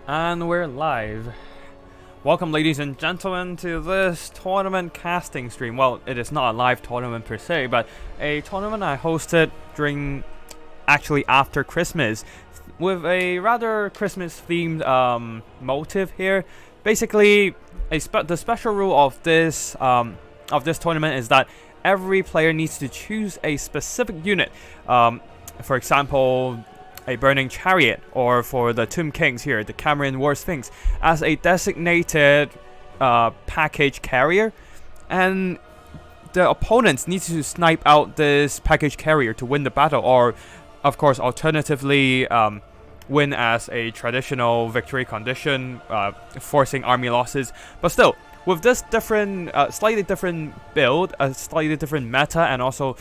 And we're live. Welcome, ladies and gentlemen, to this tournament casting stream. Well, it is not a live tournament per se, but a tournament I hosted actually after Christmas, with a rather Christmas-themed motive here. Basically, the special rule of this tournament is that every player needs to choose a specific unit. For example, a burning chariot, or for the Tomb Kings here, the Cameron War Sphinx, as a designated package carrier, and the opponents need to snipe out this package carrier to win the battle, or of course alternatively win as a traditional victory condition, forcing army losses. But still, with this different, slightly different build, a slightly different meta, and also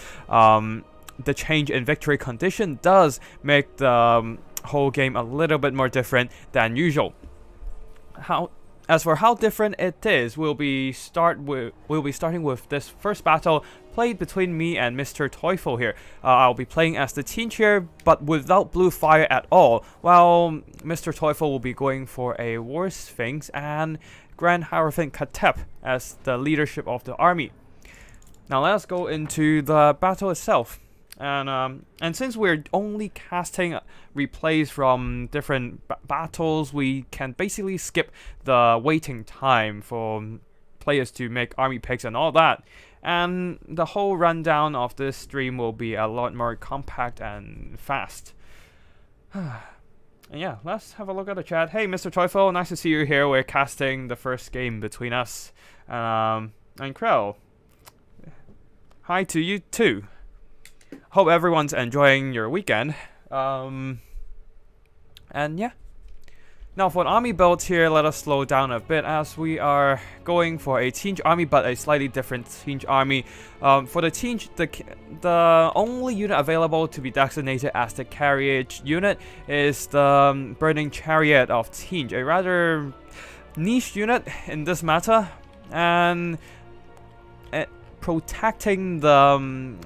the change in victory condition does make the whole game a little bit more different than usual. As for how different it is, we'll be starting with this first battle played between me and Mr. Teufel here. I'll be playing as the teen chair, but without blue fire at all, while Mr. Teufel will be going for a War Sphinx and Grand Hierophant Katep as the leadership of the army. Now let's go into the battle itself. And since we're only casting replays from different battles, we can basically skip the waiting time for players to make army picks and all that. And the whole rundown of this stream will be a lot more compact and fast. And yeah, let's have a look at the chat. Hey, Mr. Teufel, nice to see you here. We're casting the first game between us. And Krell, hi to you too. Hope everyone's enjoying your weekend. And yeah. Now for an army build here, let us slow down a bit as we are going for a Teenage army, but a slightly different Teenage army. For the Teenage, the only unit available to be designated as the Carriage unit is the Burning Chariot of Teenage, a rather niche unit in this meta, and protecting the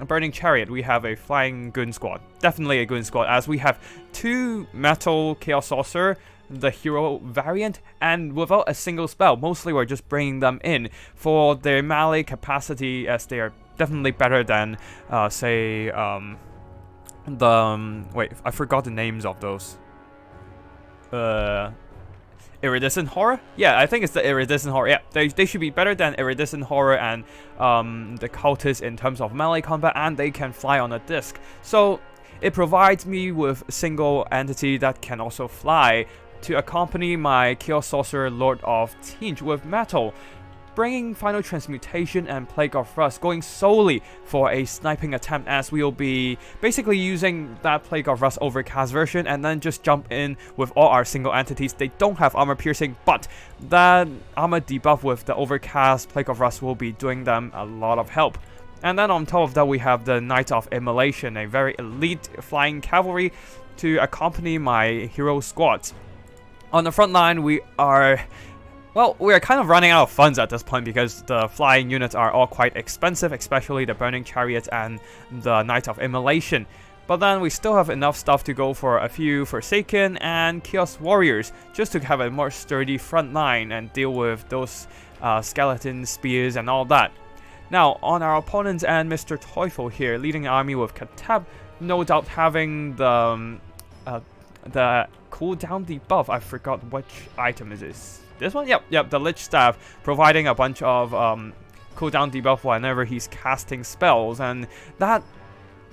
Burning Chariot, we have a Flying Goon Squad. Definitely a Goon Squad, as we have two Metal Chaos Sorcerer, the hero variant, and without a single spell. Mostly we're just bringing them in for their melee capacity, as they are definitely better than, say, wait, I forgot the names of those. Iridescent Horror? Yeah, I think it's the Iridescent Horror. Yeah, they should be better than Iridescent Horror and the Cultist in terms of melee combat, and they can fly on a disc. So it provides me with a single entity that can also fly to accompany my Chaos Sorcerer Lord of Teenage with Metal, bringing Final Transmutation and Plague of Rust, going solely for a sniping attempt, as we'll be basically using that Plague of Rust Overcast version and then just jump in with all our single entities. They don't have armor piercing, but that armor debuff with the Overcast Plague of Rust will be doing them a lot of help. And then on top of that, we have the Knight of Immolation, a very elite flying cavalry to accompany my hero squads. On the front line, we are kind of running out of funds at this point because the flying units are all quite expensive, especially the Burning Chariots and the Knight of Immolation. But then we still have enough stuff to go for a few Forsaken and Chaos Warriors, just to have a more sturdy front line and deal with those skeleton spears and all that. Now, on our opponents and Mr. Teufel here, leading the army with Kateb, no doubt having the cooldown debuff. I forgot which item is this. This one? Yep, the Lich Staff, providing a bunch of cooldown debuff whenever he's casting spells, and that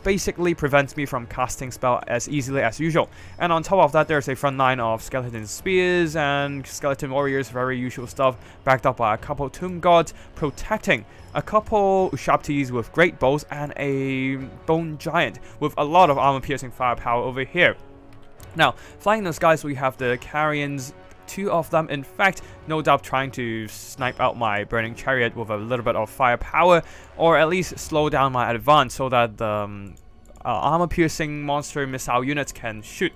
basically prevents me from casting spell as easily as usual. And on top of that, there's a front line of Skeleton Spears and Skeleton Warriors, very usual stuff, backed up by a couple Tomb Gods, protecting a couple Ushabtis with Great Bows, and a Bone Giant with a lot of armor-piercing firepower over here. Now, flying in the skies, we have the Carrions, two of them, in fact, no doubt trying to snipe out my Burning Chariot with a little bit of firepower, or at least slow down my advance so that the armor-piercing monster missile units can shoot.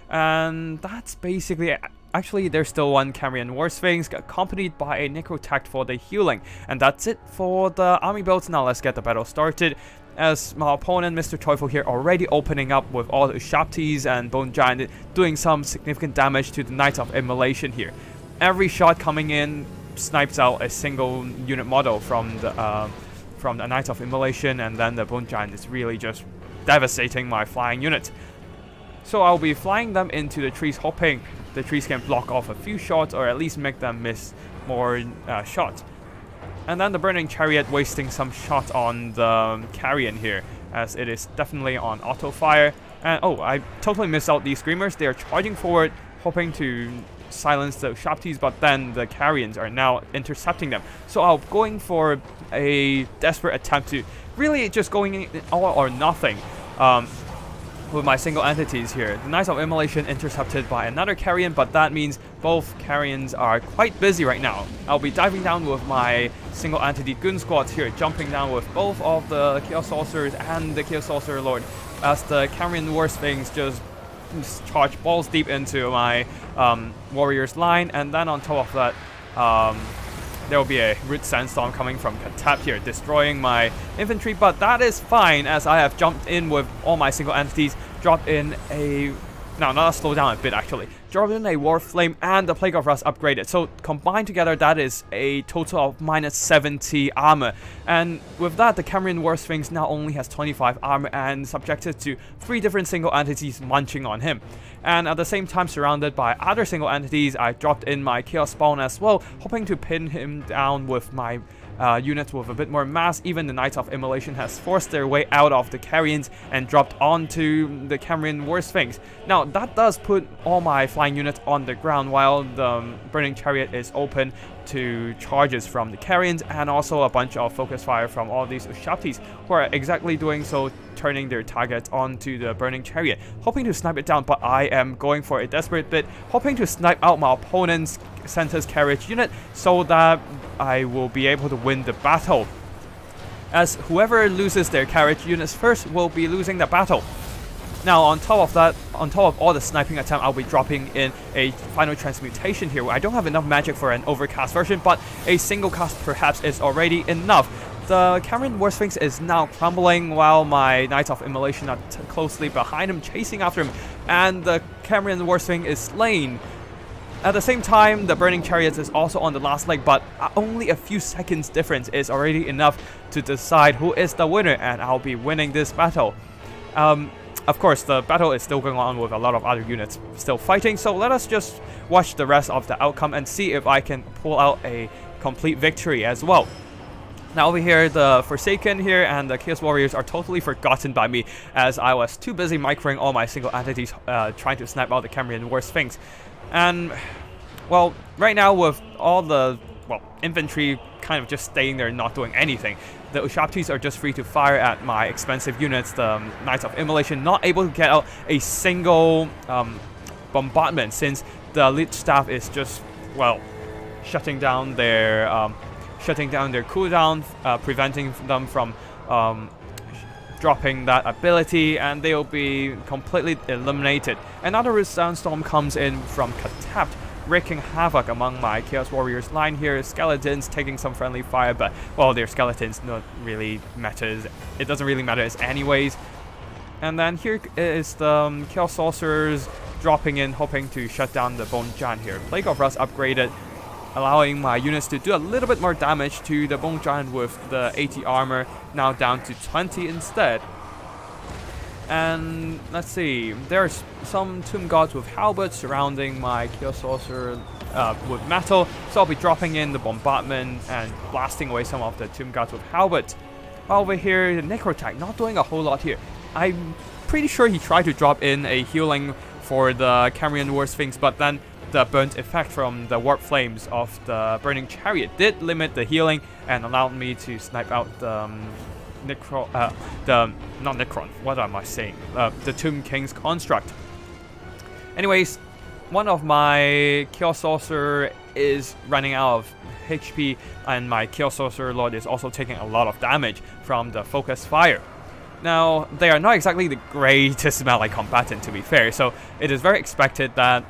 And that's basically it. Actually, there's still one Cameron War Sphinx, accompanied by a Necrotect for the healing. And that's it for the army builds. Now let's get the battle started. as my opponent, Mr. Teufel here, already opening up with all the Ushabtis and Bone Giant, doing some significant damage to the Knights of Immolation here. Every shot coming in snipes out a single unit model from the Knights of Immolation, and then the Bone Giant is really just devastating my flying unit. So I'll be flying them into the trees, hoping the trees can block off a few shots or at least make them miss more shots. And then the Burning Chariot wasting some shots on the Carrion here, as it is definitely on auto fire. And oh, I totally missed out these Screamers. They are charging forward, hoping to silence the Ushabtis, but then the Carrions are now intercepting them. So I'm going for a desperate attempt to really just going in all or nothing with my single entities here. The Knights of Immolation intercepted by another Carrion, but that means both Carrions are quite busy right now. I'll be diving down with my single entity Goon Squads here, jumping down with both of the Chaos Sorcerers and the Chaos Sorcerer Lord, as the Carrion War Sphinx just charge balls deep into my warriors line. And then on top of that, there will be a Root Sandstorm coming from Katap here, destroying my infantry, but that is fine, as I have jumped in with all my single entities, dropped in a... No, not slow down a bit actually. Dropped in a War Flame and the Plague of Rust upgraded. So combined together, that is a total of minus 70 armor. And with that, the Cameron War Sphinx now only has 25 armor and subjected to 3 different single entities munching on him. And at the same time, surrounded by other single entities, I dropped in my Chaos Spawn as well, hoping to pin him down with my units with a bit more mass. Even the Knights of Immolation has forced their way out of the Carrions and dropped onto the Cameron War Sphinx. Now that does put all my flying units on the ground, while the Burning Chariot is open to charges from the Carrions and also a bunch of focus fire from all these Ushabtis, who are exactly doing so, turning their targets onto the Burning Chariot, hoping to snipe it down. But I am going for a desperate bit, hoping to snipe out my opponent's Center's Carriage unit so that I will be able to win the battle, as whoever loses their Carriage units first will be losing the battle. Now on top of that, on top of all the sniping attempt, I'll be dropping in a final transmutation here. I don't have enough magic for an overcast version, but a single cast perhaps is already enough. The Cameron War Sphinx is now crumbling, while my Knights of Immolation are closely behind him, chasing after him, and the Cameron War Sphinx is slain. At the same time, the Burning Chariot is also on the last leg, but only a few seconds difference is already enough to decide who is the winner, and I'll be winning this battle. Of course, the battle is still going on with a lot of other units still fighting, so let us just watch the rest of the outcome and see if I can pull out a complete victory as well. Now over here, the Forsaken here and the Chaos Warriors are totally forgotten by me, as I was too busy microing all my single entities trying to snipe out the Cameron War Sphinx. And, well, right now with all the, infantry kind of just staying there not doing anything, the Ushabtis are just free to fire at my expensive units, the Knights of Immolation, not able to get out a single bombardment, since the Lich Staff is just, shutting down their cooldown, preventing them from dropping that ability, and they'll be completely eliminated. Another Sandstorm comes in from Katap, wreaking havoc among my Chaos Warriors line here. Skeletons taking some friendly fire, but, their skeletons not really matters. It doesn't really matter anyways. And then here is the Chaos Sorcerers dropping in, hoping to shut down the Bone Giant here. Plague of Rust upgraded, allowing my units to do a little bit more damage to the Bone Giant with the 80 armor, now down to 20 instead. And let's see, there's some Tomb Gods with halberds surrounding my Chaos Sorcerer with metal, so I'll be dropping in the bombardment and blasting away some of the Tomb Gods with halberds. Over here, the Necrotech not doing a whole lot here. I'm pretty sure he tried to drop in a healing for the Cameron War Sphinx, but then the burnt effect from the warp flames of the Burning Chariot did limit the healing and allowed me to snipe out the the Tomb King's construct. Anyways, one of my Chaos Sorcerer is running out of HP, and my Chaos Sorcerer Lord is also taking a lot of damage from the focus fire. Now, they are not exactly the greatest melee combatant, to be fair, so it is very expected that,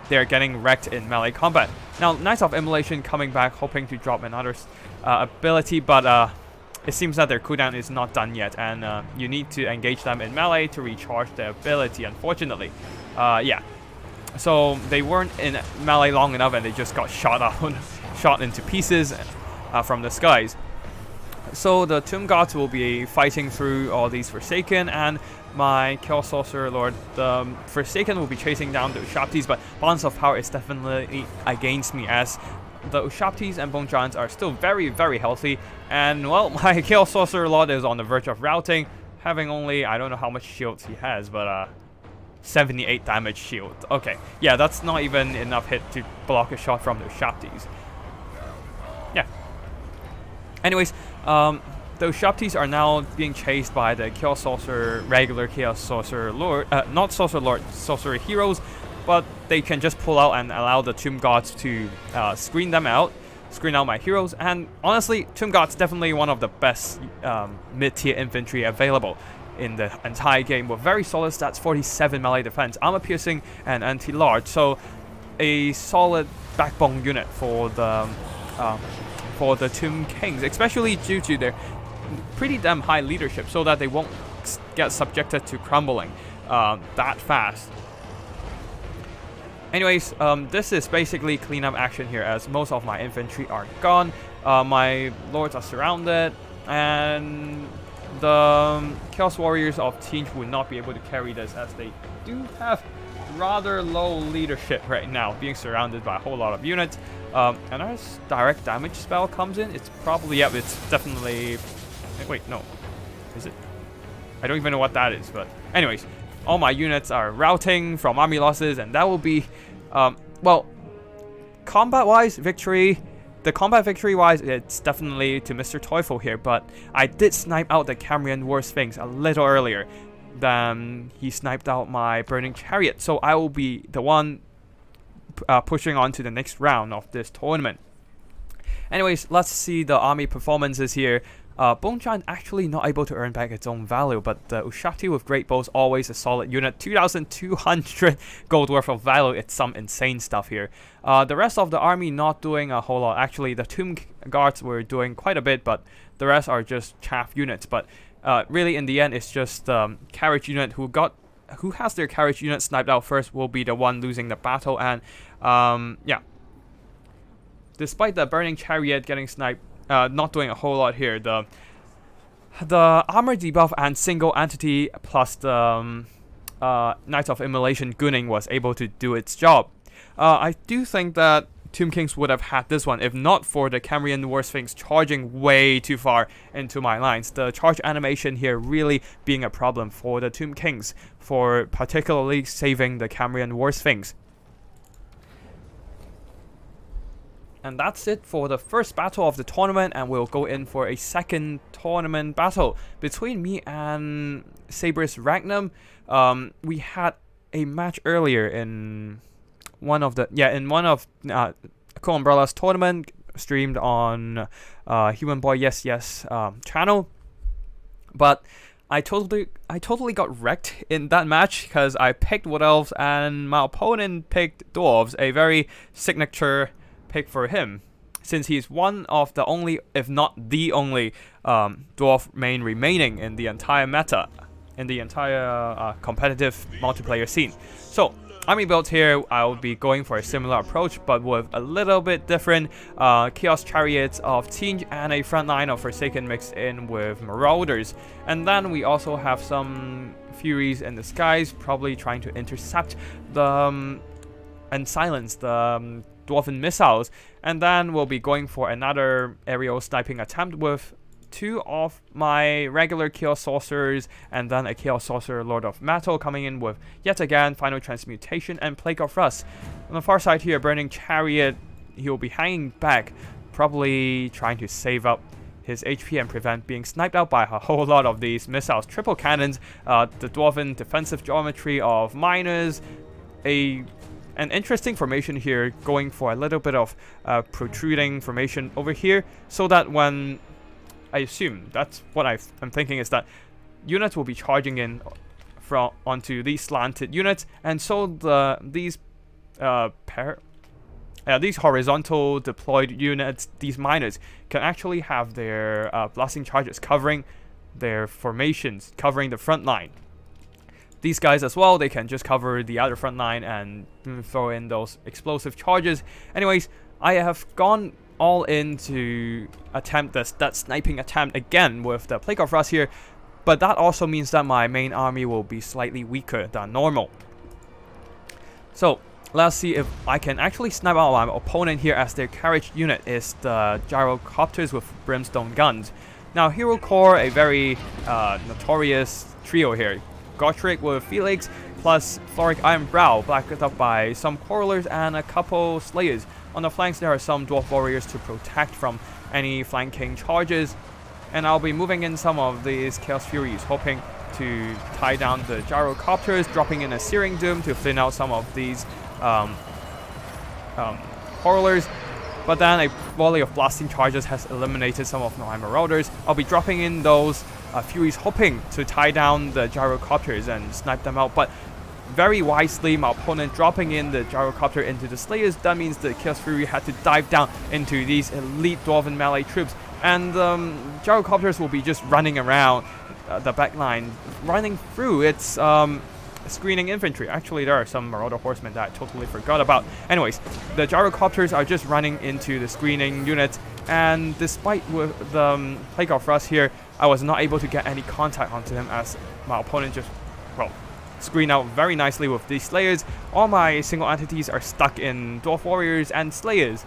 they're getting wrecked in melee combat. Now, Knights of Immolation coming back, hoping to drop another ability, but it seems that their cooldown is not done yet, and you need to engage them in melee to recharge their ability, unfortunately. Yeah. So they weren't in melee long enough, and they just got shot out, shot into pieces from the skies. So the Tomb Gods will be fighting through all these Forsaken, and my Chaos Sorcerer Lord, the Forsaken, will be chasing down the Ushaptis, but balance of power is definitely against me, as the Ushaptis and Bone Giants are still very, very healthy, and well, my Chaos Sorcerer Lord is on the verge of routing, having only, I don't know how much shields he has, but 78 damage shield. Okay, yeah, that's not even enough hit to block a shot from the Ushaptis. Yeah. Anyways, the Ushaptis are now being chased by the Chaos Sorcerer, regular Chaos Sorcerer Lord, not Sorcerer Lord, Sorcerer Heroes, but they can just pull out and allow the Tomb Gods to screen out my heroes. And honestly, Tomb Gods definitely one of the best mid-tier infantry available in the entire game, with very solid stats, 47 melee defense, armor piercing, and anti-large. So a solid backbone unit for the Tomb Kings, especially due to their pretty damn high leadership, so that they won't get subjected to crumbling that fast. Anyways, this is basically cleanup action here, as most of my infantry are gone. My lords are surrounded, and the Chaos Warriors of Tinge will not be able to carry this, as they do have rather low leadership right now, being surrounded by a whole lot of units. And as direct damage spell comes in, it's probably, yeah, it's definitely, wait, no, is it? I don't even know what that is, but anyways, all my units are routing from army losses, and that will be, well, combat-wise, the combat victory-wise, it's definitely to Mr. Teufel here, but I did snipe out the Cambrian War Sphinx a little earlier than he sniped out my Burning Chariot, so I will be the one pushing on to the next round of this tournament. Anyways, let's see the army performances here. Bone Giant actually not able to earn back its own value, but the Ushapti with Great Bows, always a solid unit. 2,200 gold worth of value. It's some insane stuff here. The rest of the army not doing a whole lot. Actually, the Tomb Guards were doing quite a bit, but the rest are just chaff units. But really, in the end, it's just Carriage unit who has their Carriage unit sniped out first will be the one losing the battle. And yeah, despite the Burning Chariot getting sniped, not doing a whole lot here. The armor debuff and single entity plus the Knights of Immolation Gunning was able to do its job. I do think that Tomb Kings would have had this one if not for the Cambrian War Sphinx charging way too far into my lines. The charge animation here really being a problem for the Tomb Kings, for particularly saving the Cambrian War Sphinx. And that's it for the first battle of the tournament, and we'll go in for a second tournament battle between me and Saber's Ragnum. We had a match earlier in one of Cool Umbrella's tournament, streamed on Human Boy Yes Yes channel, but I totally got wrecked in that match because I picked Wood Elves and my opponent picked Dwarves, a very signature pick for him, since he's one of the only, if not the only, dwarf main remaining in the entire meta, in the entire competitive multiplayer scene. So army build here, I'll be going for a similar approach, but with a little bit different Chaos Chariots of Tinge and a front line of Forsaken mixed in with Marauders. And then we also have some Furies in the skies, probably trying to intercept the and silence the Dwarven missiles. And then we'll be going for another aerial sniping attempt with two of my regular Chaos Sorcerers, and then a Chaos Sorcerer Lord of Metal coming in with yet again Final Transmutation and Plague of Rust. On the far side here, Burning Chariot, he'll be hanging back, probably trying to save up his HP and prevent being sniped out by a whole lot of these missiles. Triple cannons, the Dwarven defensive geometry of miners, an interesting formation here, going for a little bit of protruding formation over here, so that when I assume that's what I'm thinking is that units will be charging in onto these slanted units, and so these these horizontal deployed units, these miners, can actually have their blasting charges covering their formations, covering the front line. These guys as well, they can just cover the other front line and throw in those explosive charges. Anyways, I have gone all in to attempt that sniping attempt again with the Plague of Rust here, but that also means that my main army will be slightly weaker than normal. So let's see if I can actually snipe out my opponent here, as their carriage unit is the gyrocopters with brimstone guns. Now Hero Core, a very notorious trio here. Gotrek with Felix, plus Floric Iron Brow, backed up by some Quarrelers and a couple Slayers. On the flanks there are some Dwarf Warriors to protect from any flanking charges. And I'll be moving in some of these Chaos Furies, hoping to tie down the Gyrocopters, dropping in a Searing Doom to thin out some of these Quarrelers. But then a volley of blasting charges has eliminated some of my Marauders. I'll be dropping in those Furies, hoping to tie down the Gyrocopters and snipe them out. But very wisely, my opponent dropping in the Gyrocopter into the Slayers. That means the Chaos Fury had to dive down into these elite Dwarven melee troops. And Gyrocopters will be just running around the backline, running through its screening infantry. Actually, there are some Marauder Horsemen that I totally forgot about. Anyways, the Gyrocopters are just running into the screening units, and despite with the Plague of Rust here, I was not able to get any contact onto him, as my opponent just, well, screened out very nicely with these Slayers. All my single entities are stuck in Dwarf Warriors and Slayers,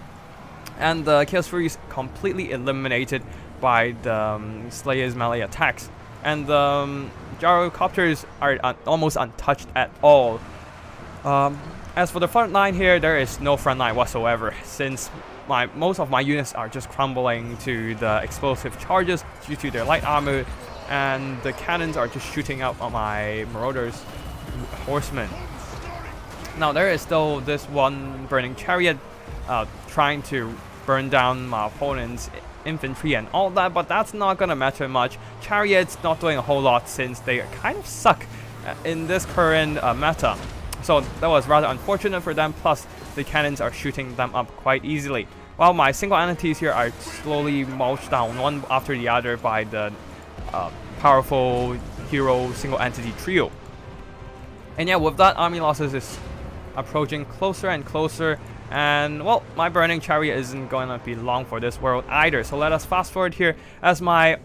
and the Chaos Furies completely eliminated by the Slayers melee attacks. And the Gyrocopters are almost untouched at all. As for the front line here, there is no front line whatsoever, since most of my units are just crumbling to the explosive charges due to their light armor, and the cannons are just shooting out on my Marauders horsemen. Now there is still this one Burning Chariot trying to burn down my opponent's infantry and all that, but that's not gonna matter much. Chariot's not doing a whole lot since they kind of suck in this current meta. So that was rather unfortunate for them, plus the cannons are shooting them up quite easily. While my single entities here are slowly mulched down one after the other by the powerful hero single entity trio. And yeah, with that, army losses is approaching closer and closer. And, well, my Burning Chariot isn't going to be long for this world either. So let us fast forward here, as my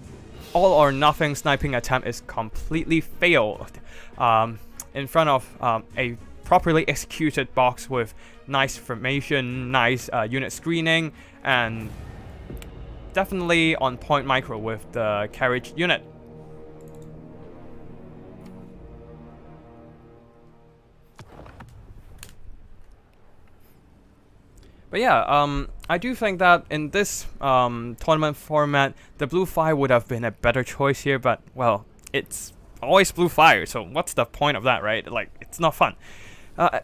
all or nothing sniping attempt is completely failed. In front of a properly executed box with nice formation, nice unit screening, and definitely on point micro with the Carriage unit. But yeah, I do think that in this tournament format, the blue fire would have been a better choice here, but, well, it's always blue fire, so what's the point of that, right? Like, it's not fun.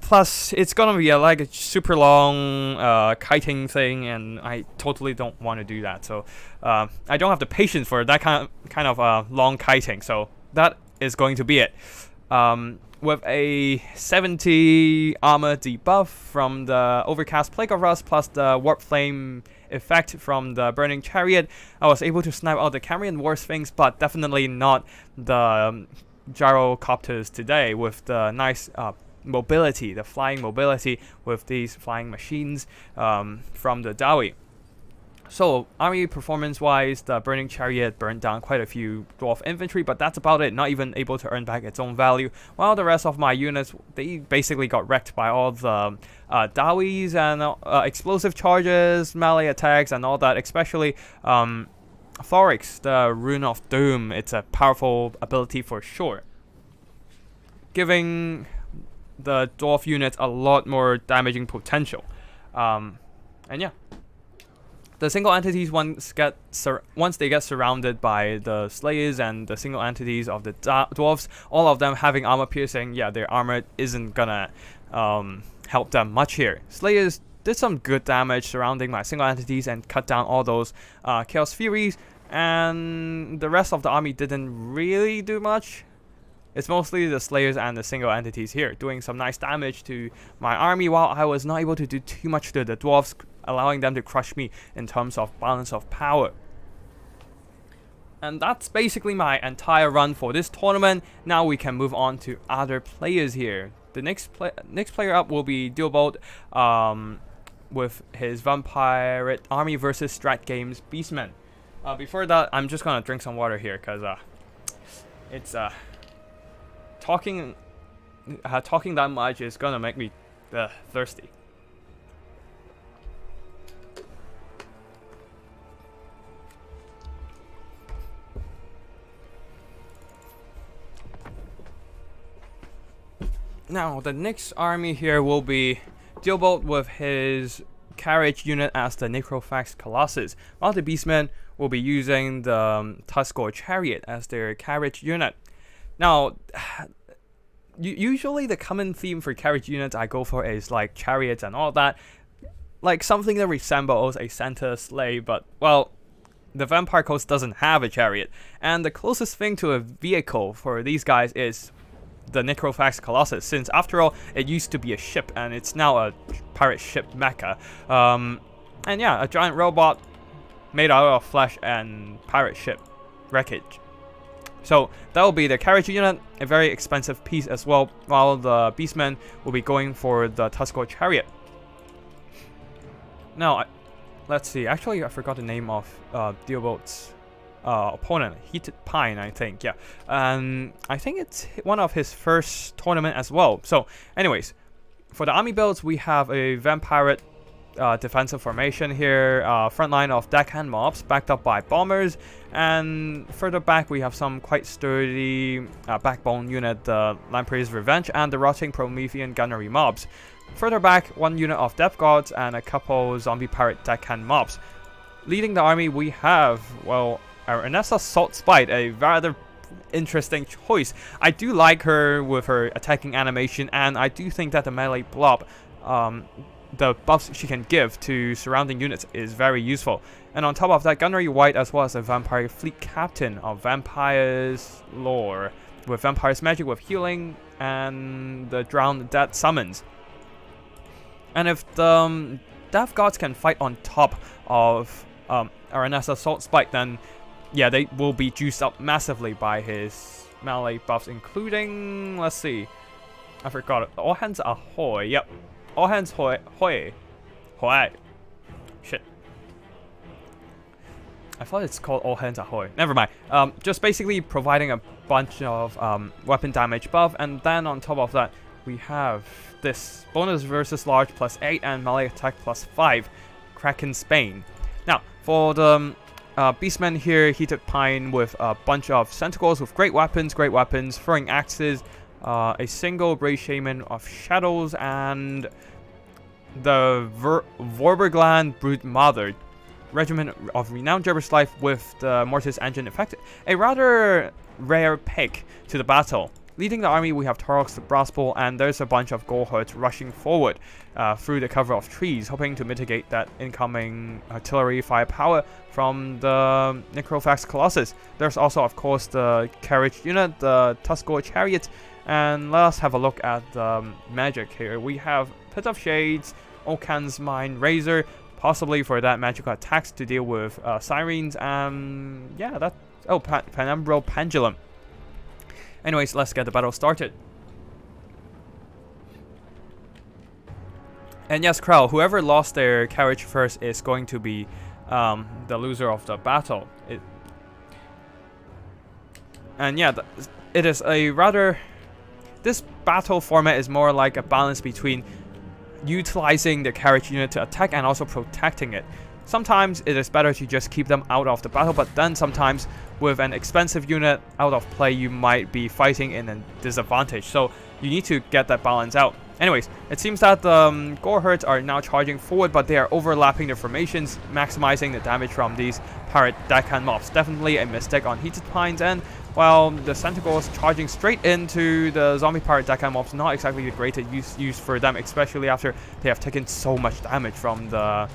Plus, it's gonna be like a super long kiting thing, and I totally don't want to do that. So, I don't have the patience for that kind of long kiting, so that is going to be it. With a 70 armor debuff from the Overcast Plague of Rust, plus the Warp Flame effect from the Burning Chariot, I was able to snipe out the Cambrian War Sphinx, but definitely not the Gyrocopters today, with the nice mobility, the flying mobility with these flying machines from the Dawi. So, army performance-wise, the Burning Chariot burned down quite a few Dwarf infantry, but that's about it, not even able to earn back its own value. While the rest of my units, they basically got wrecked by all the Dawis and explosive charges, melee attacks, and all that, especially Thorix, the Rune of Doom. It's a powerful ability for sure, giving the Dwarf units a lot more damaging potential. And yeah. The single entities, once they get surrounded by the Slayers and the single entities of the Dwarves, all of them having armor piercing, yeah, their armor isn't gonna help them much here. Slayers did some good damage surrounding my single entities and cut down all those Chaos Furies, and the rest of the army didn't really do much. It's mostly the Slayers and the single entities here, doing some nice damage to my army, while I was not able to do too much to the dwarves, allowing them to crush me in terms of balance of power. And that's basically my entire run for this tournament. Now we can move on to other players here. The next player up will be Dealbolt with his Vampire Army versus Strat Games Beastman. Before that, I'm just gonna drink some water here, because it's talking that much is gonna make me thirsty. Now, the next army here will be Dealbolt with his Carriage unit as the Necrophax Colossus, while the Beastmen will be using the Tuskor Chariot as their Carriage unit. Now, usually the common theme for Carriage units I go for is like chariots and all that, like something that resembles a center sleigh, but, well, the Vampire Coast doesn't have a chariot, and the closest thing to a vehicle for these guys is the Necrophax Colossus, since after all it used to be a ship and it's now a pirate ship mecha. And yeah, a giant robot made out of flesh and pirate ship wreckage. So that will be the Carriage unit, a very expensive piece as well, while the Beastmen will be going for the Tuskor Chariot. Now, let's see, actually I forgot the name of Dealbolt's opponent, Heated Pine, I think, yeah. I think it's one of his first tournament as well. So, anyways, for the army builds, we have a Vampire defensive formation here, front line of deckhand mobs, backed up by bombers, and further back we have some quite sturdy backbone unit, the Lamprey's Revenge, and the rotting Promethean gunnery mobs. Further back, one unit of Depth Guards and a couple zombie pirate deckhand mobs. Leading the army, we have, well, Aranessa Salt Spite, a rather interesting choice. I do like her with her attacking animation, and I do think that the melee blob, the buffs she can give to surrounding units is very useful. And on top of that, Gunnery White, as well as a Vampire Fleet Captain of Vampire's lore, with Vampire's magic with healing and the Drowned Dead summons. And if the Death Gods can fight on top of Aranessa Salt Spite, then yeah, they will be juiced up massively by his melee buffs, including, let's see, I forgot it. All hands ahoy. Yep. All hands hoy. Hoy. Shit. I thought it's called all hands ahoy. Never mind. Just basically providing a bunch of weapon damage buff, and then on top of that, we have this bonus versus large +8 and melee attack +5, Kraken's Bane. Now, for the Beastmen here, Heated Pine with a bunch of Centicles with great weapons, throwing axes, a single Brave Shaman of Shadows, and the Vorbergland Brute Mother, Regiment of Renowned Gerber's Life with the Mortis Engine effective. A rather rare pick to the battle. Leading the army, we have Torox the Brassbull, and there's a bunch of Goreherds rushing forward through the cover of trees, hoping to mitigate that incoming artillery firepower from the Necrophax Colossus. There's also, of course, the Carriage unit, the Tuskor Chariot, and let us have a look at the magic here. We have Pit of Shades, Okan's Mind Razor, possibly for that magical attacks to deal with Sirens, and yeah, that, oh, Penumbral Pendulum. Anyways, let's get the battle started. And yes, Krell, whoever lost their carriage first is going to be the loser of the battle. And yeah, it is a rather... This battle format is more like a balance between utilizing the carriage unit to attack and also protecting it. Sometimes it is better to just keep them out of the battle, but then sometimes with an expensive unit out of play, you might be fighting in a disadvantage. So you need to get that balance out. Anyways, it seems that the Goreherds are now charging forward, but they are overlapping their formations, maximizing the damage from these pirate deckhand mobs. Definitely a mistake on Heated Pine's end, while the Centicles charging straight into the zombie pirate deckhand mobs, not exactly the greatest use for them, especially after they have taken so much damage from the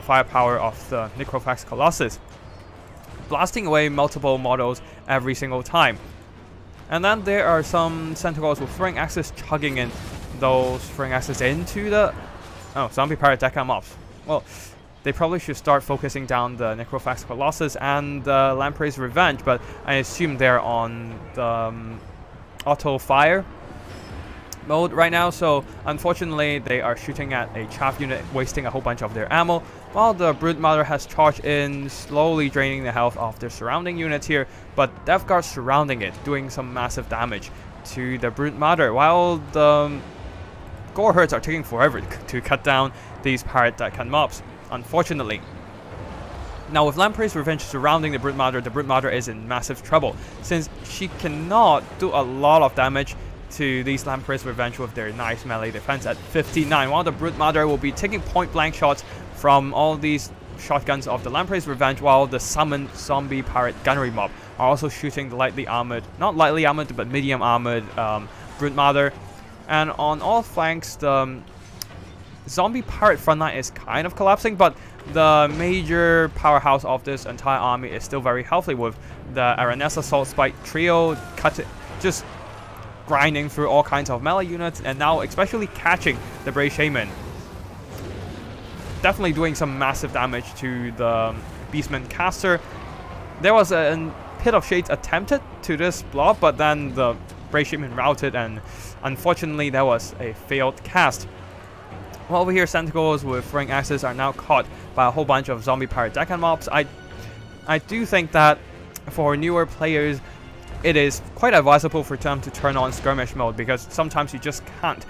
firepower of the Necrophax Colossus, blasting away multiple models every single time. And then there are some Centaurs with throwing axes chugging in those throwing axes into the zombie pirate deca mobs. Well, they probably should start focusing down the Necrophax Colossus and the Lamprey's Revenge, but I assume they're on the auto fire mode right now, so unfortunately they are shooting at a chaff unit, wasting a whole bunch of their ammo, while the Brute Mother has charged in, slowly draining the health of their surrounding units here, but Death Guard surrounding it, doing some massive damage to the Brute Mother, while the Gore Herds are taking forever to cut down these pirate deca mobs, unfortunately. Now with Lamprey's Revenge surrounding the Brute Mother is in massive trouble, since she cannot do a lot of damage to these Lamprey's Revenge with their nice melee defense at 59, while the Brute Mother will be taking point-blank shots from all these shotguns of the Lamprey's Revenge, while the summoned zombie pirate gunnery mob are also shooting the lightly armored, not lightly armored, but medium armored Brute Mother. And on all flanks, the zombie pirate front line is kind of collapsing, but the major powerhouse of this entire army is still very healthy, with the Aranessa Salt Spike trio just grinding through all kinds of melee units, and now especially catching the Brave Shaman. Definitely doing some massive damage to the Beastman caster. There was a Pit of Shades attempted to this blob, but then the Brave Shaman routed, and unfortunately that was a failed cast. Well, over here, Centaurs with throwing axes are now caught by a whole bunch of zombie pirate deca mobs. I do think that for newer players, it is quite advisable for them to turn on skirmish mode, because sometimes you just can't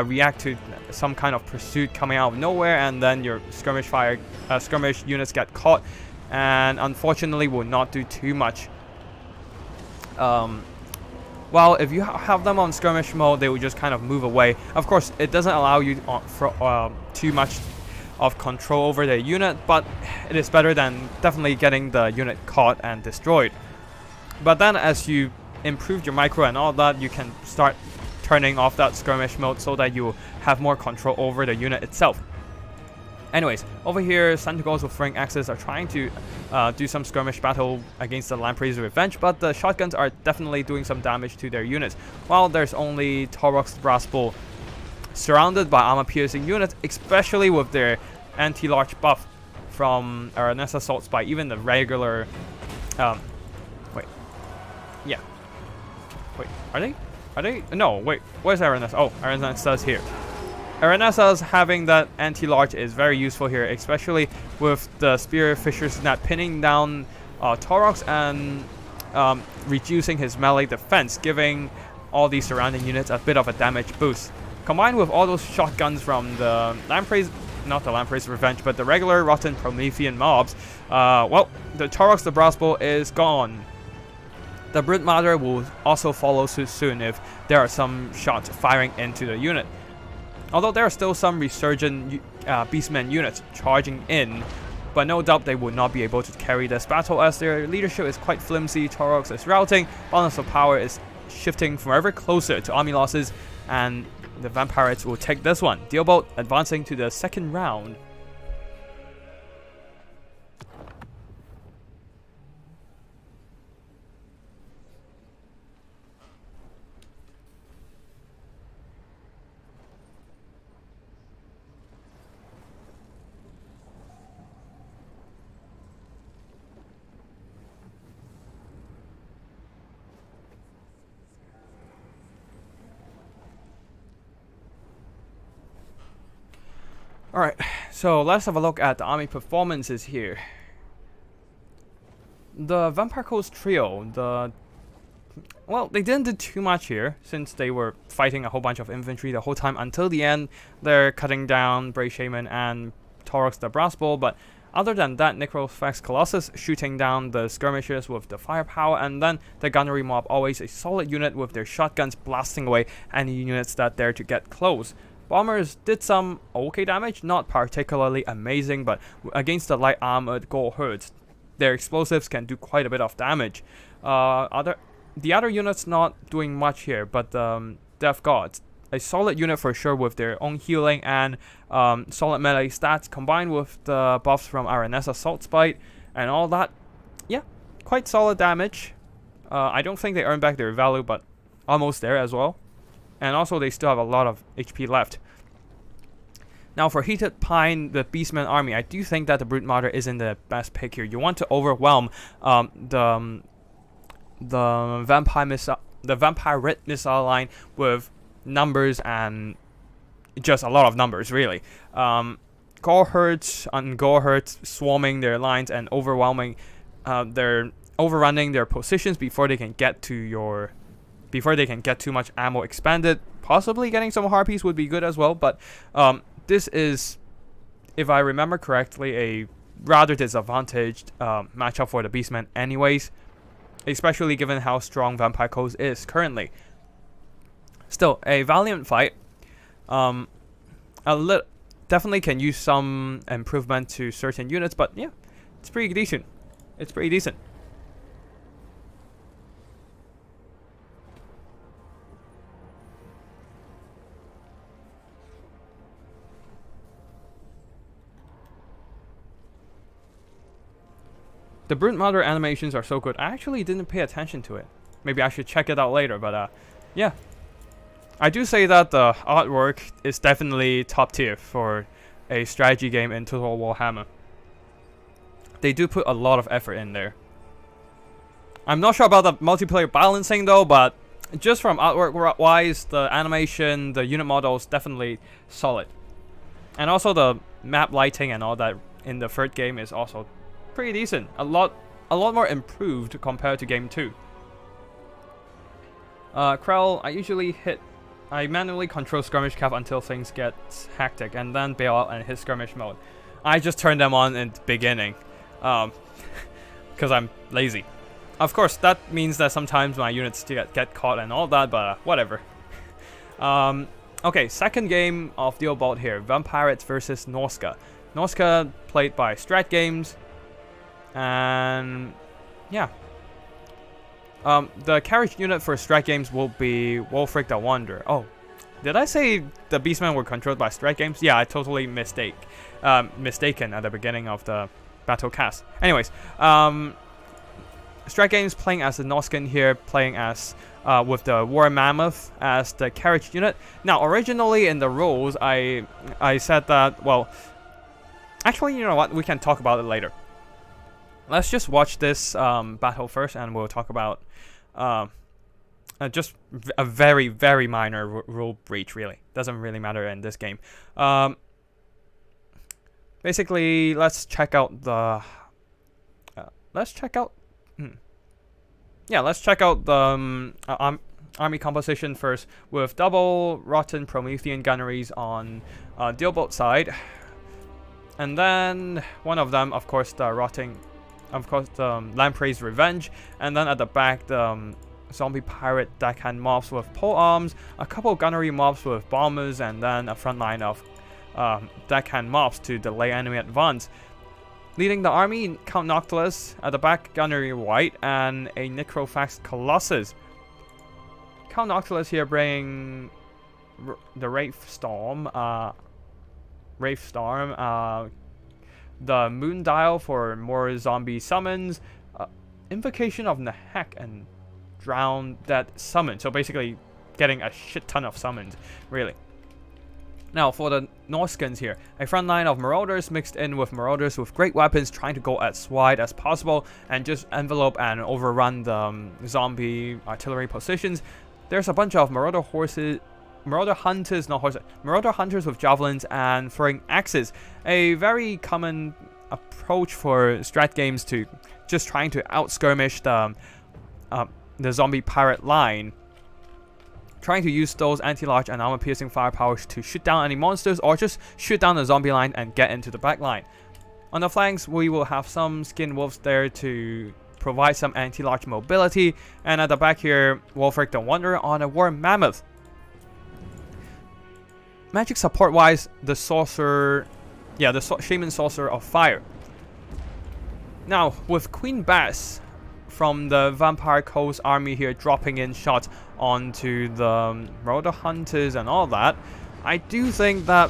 react to some kind of pursuit coming out of nowhere, and then your skirmish units get caught, and unfortunately will not do too much. Well, if you have them on skirmish mode, they will just kind of move away. Of course, it doesn't allow you too much of control over the unit, but it is better than definitely getting the unit caught and destroyed. But then as you improve your micro and all that, you can start turning off that skirmish mode so that you have more control over the unit itself. Anyways, over here, Centaurs with throwing axes are trying to do some skirmish battle against the Lamprey's Revenge, but the shotguns are definitely doing some damage to their units, while there's only Torok's Brass Bull surrounded by armor-piercing units, especially with their anti-large buff from Aranessa Salt Spike. Even the regular... Wait, are they? No, wait, where's Aranessa? Oh, Aranessa's here. Aranessa's having that anti-large is very useful here, especially with the Spear Fisher's Net pinning down Torox and reducing his melee defense, giving all these surrounding units a bit of a damage boost. Combined with all those shotguns from the Lamprey's, not the Lamprey's Revenge, but the regular Rotten Promethean mobs, well, the Torox the Brass Bull is gone. The Brute Mother will also follow suit soon if there are some shots firing into the unit. Although there are still some resurgent Beastman units charging in, but no doubt they would not be able to carry this battle as their leadership is quite flimsy. Torox is routing, balance of power is shifting forever closer to army losses, and the Vampires will take this one. Dealbolt advancing to the second round. Alright, so let's have a look at the army performances here. The Vampire Coast trio, well, they didn't do too much here, since they were fighting a whole bunch of infantry the whole time until the end. They're cutting down Brave Shaman and Torox the Brass Bull, but other than that, Necrophax Colossus shooting down the skirmishers with the firepower, and then the gunnery mob, always a solid unit with their shotguns blasting away any units that dare to get close. Bombers did some okay damage, not particularly amazing, but against the light armored Gore Herds, their explosives can do quite a bit of damage. The other units not doing much here, but Death Guards, a solid unit for sure with their own healing and solid melee stats, combined with the buffs from Aranessa Salt Spike and all that. Yeah, quite solid damage. I don't think they earn back their value, but almost there as well. And also they still have a lot of HP left. Now for Heated Pine, the Beastman army, I do think that the Broodmother isn't the best pick here. You want to overwhelm the Vampire Missile line with numbers, and just a lot of numbers, really. Gorehurts and Gorehurts swarming their lines and overwhelming, overrunning their positions before they can get too much ammo expended. Possibly getting some harpies would be good as well, but this is, if I remember correctly, a rather disadvantaged matchup for the Beastmen anyways, especially given how strong Vampire Coast is currently. Still, a valiant fight. Definitely can use some improvement to certain units, but yeah, it's pretty decent. It's pretty decent. The Broodmother animations are so good. I actually didn't pay attention to it. Maybe I should check it out later, but yeah. I do say that the artwork is definitely top tier for a strategy game in Total Warhammer. They do put a lot of effort in there. I'm not sure about the multiplayer balancing though, but just from artwork wise, the animation, the unit models, definitely solid. And also the map lighting and all that in the third game is also pretty decent. A lot more improved compared to game 2. Krell, I manually control skirmish cap until things get hectic, and then bail out and hit skirmish mode. I just turn them on in the beginning, because I'm lazy. Of course, that means that sometimes my units get caught and all that, but whatever. Okay, second game of Dealbolt here. Vampirates versus Norska. Norska played by Strat Games. And yeah, the Carriage unit for Strat Games will be Wolfric the Wanderer. Oh, did I say the Beastmen were controlled by Strat Games? Yeah, I totally mistaken at the beginning of the battle cast. Anyways, Strat Games playing as the Norscan here, playing as with the War Mammoth as the Carriage unit. Now, originally in the rules, I said that, well, actually, you know what? We can talk about it later. Let's just watch this battle first, and we'll talk about just a very, very minor rule breach. Really, doesn't really matter in this game. Basically, let's check out the. Let's check out the army composition first, with double rotten Promethean gunneries on Dealbolt side, and then one of them, of course, the Lamprey's Revenge, and then at the back the zombie pirate deckhand mobs with pole arms, a couple gunnery mobs with bombers, and then a front line of deckhand mobs to delay enemy advance. Leading the army, Count Noctilus, at the back gunnery white, and a Necrofax Colossus. Count Noctilus here bringing the Wraith Storm, the Moon Dial for more zombie summons, Invocation of Nahek, and Drown Dead Summon. So basically getting a shit ton of summons, really. Now for the Norskans here, a front line of Marauders mixed in with Marauders with great weapons trying to go as wide as possible and just envelope and overrun the zombie artillery positions. There's a bunch of Marauder hunters with javelins and throwing axes. A very common approach for Strat Games to just trying to out-skirmish the zombie pirate line. Trying to use those anti-large and armor-piercing firepowers to shoot down any monsters, or just shoot down the zombie line and get into the back line. On the flanks, we will have some skin wolves there to provide some anti-large mobility, and at the back here, Wolfric the Wanderer on a War Mammoth. Magic support-wise, the Sorcerer, Shaman Sorcerer of Fire. Now, with Queen Bass from the Vampire Coast army here dropping in shots onto the Marauder Hunters and all that, I do think that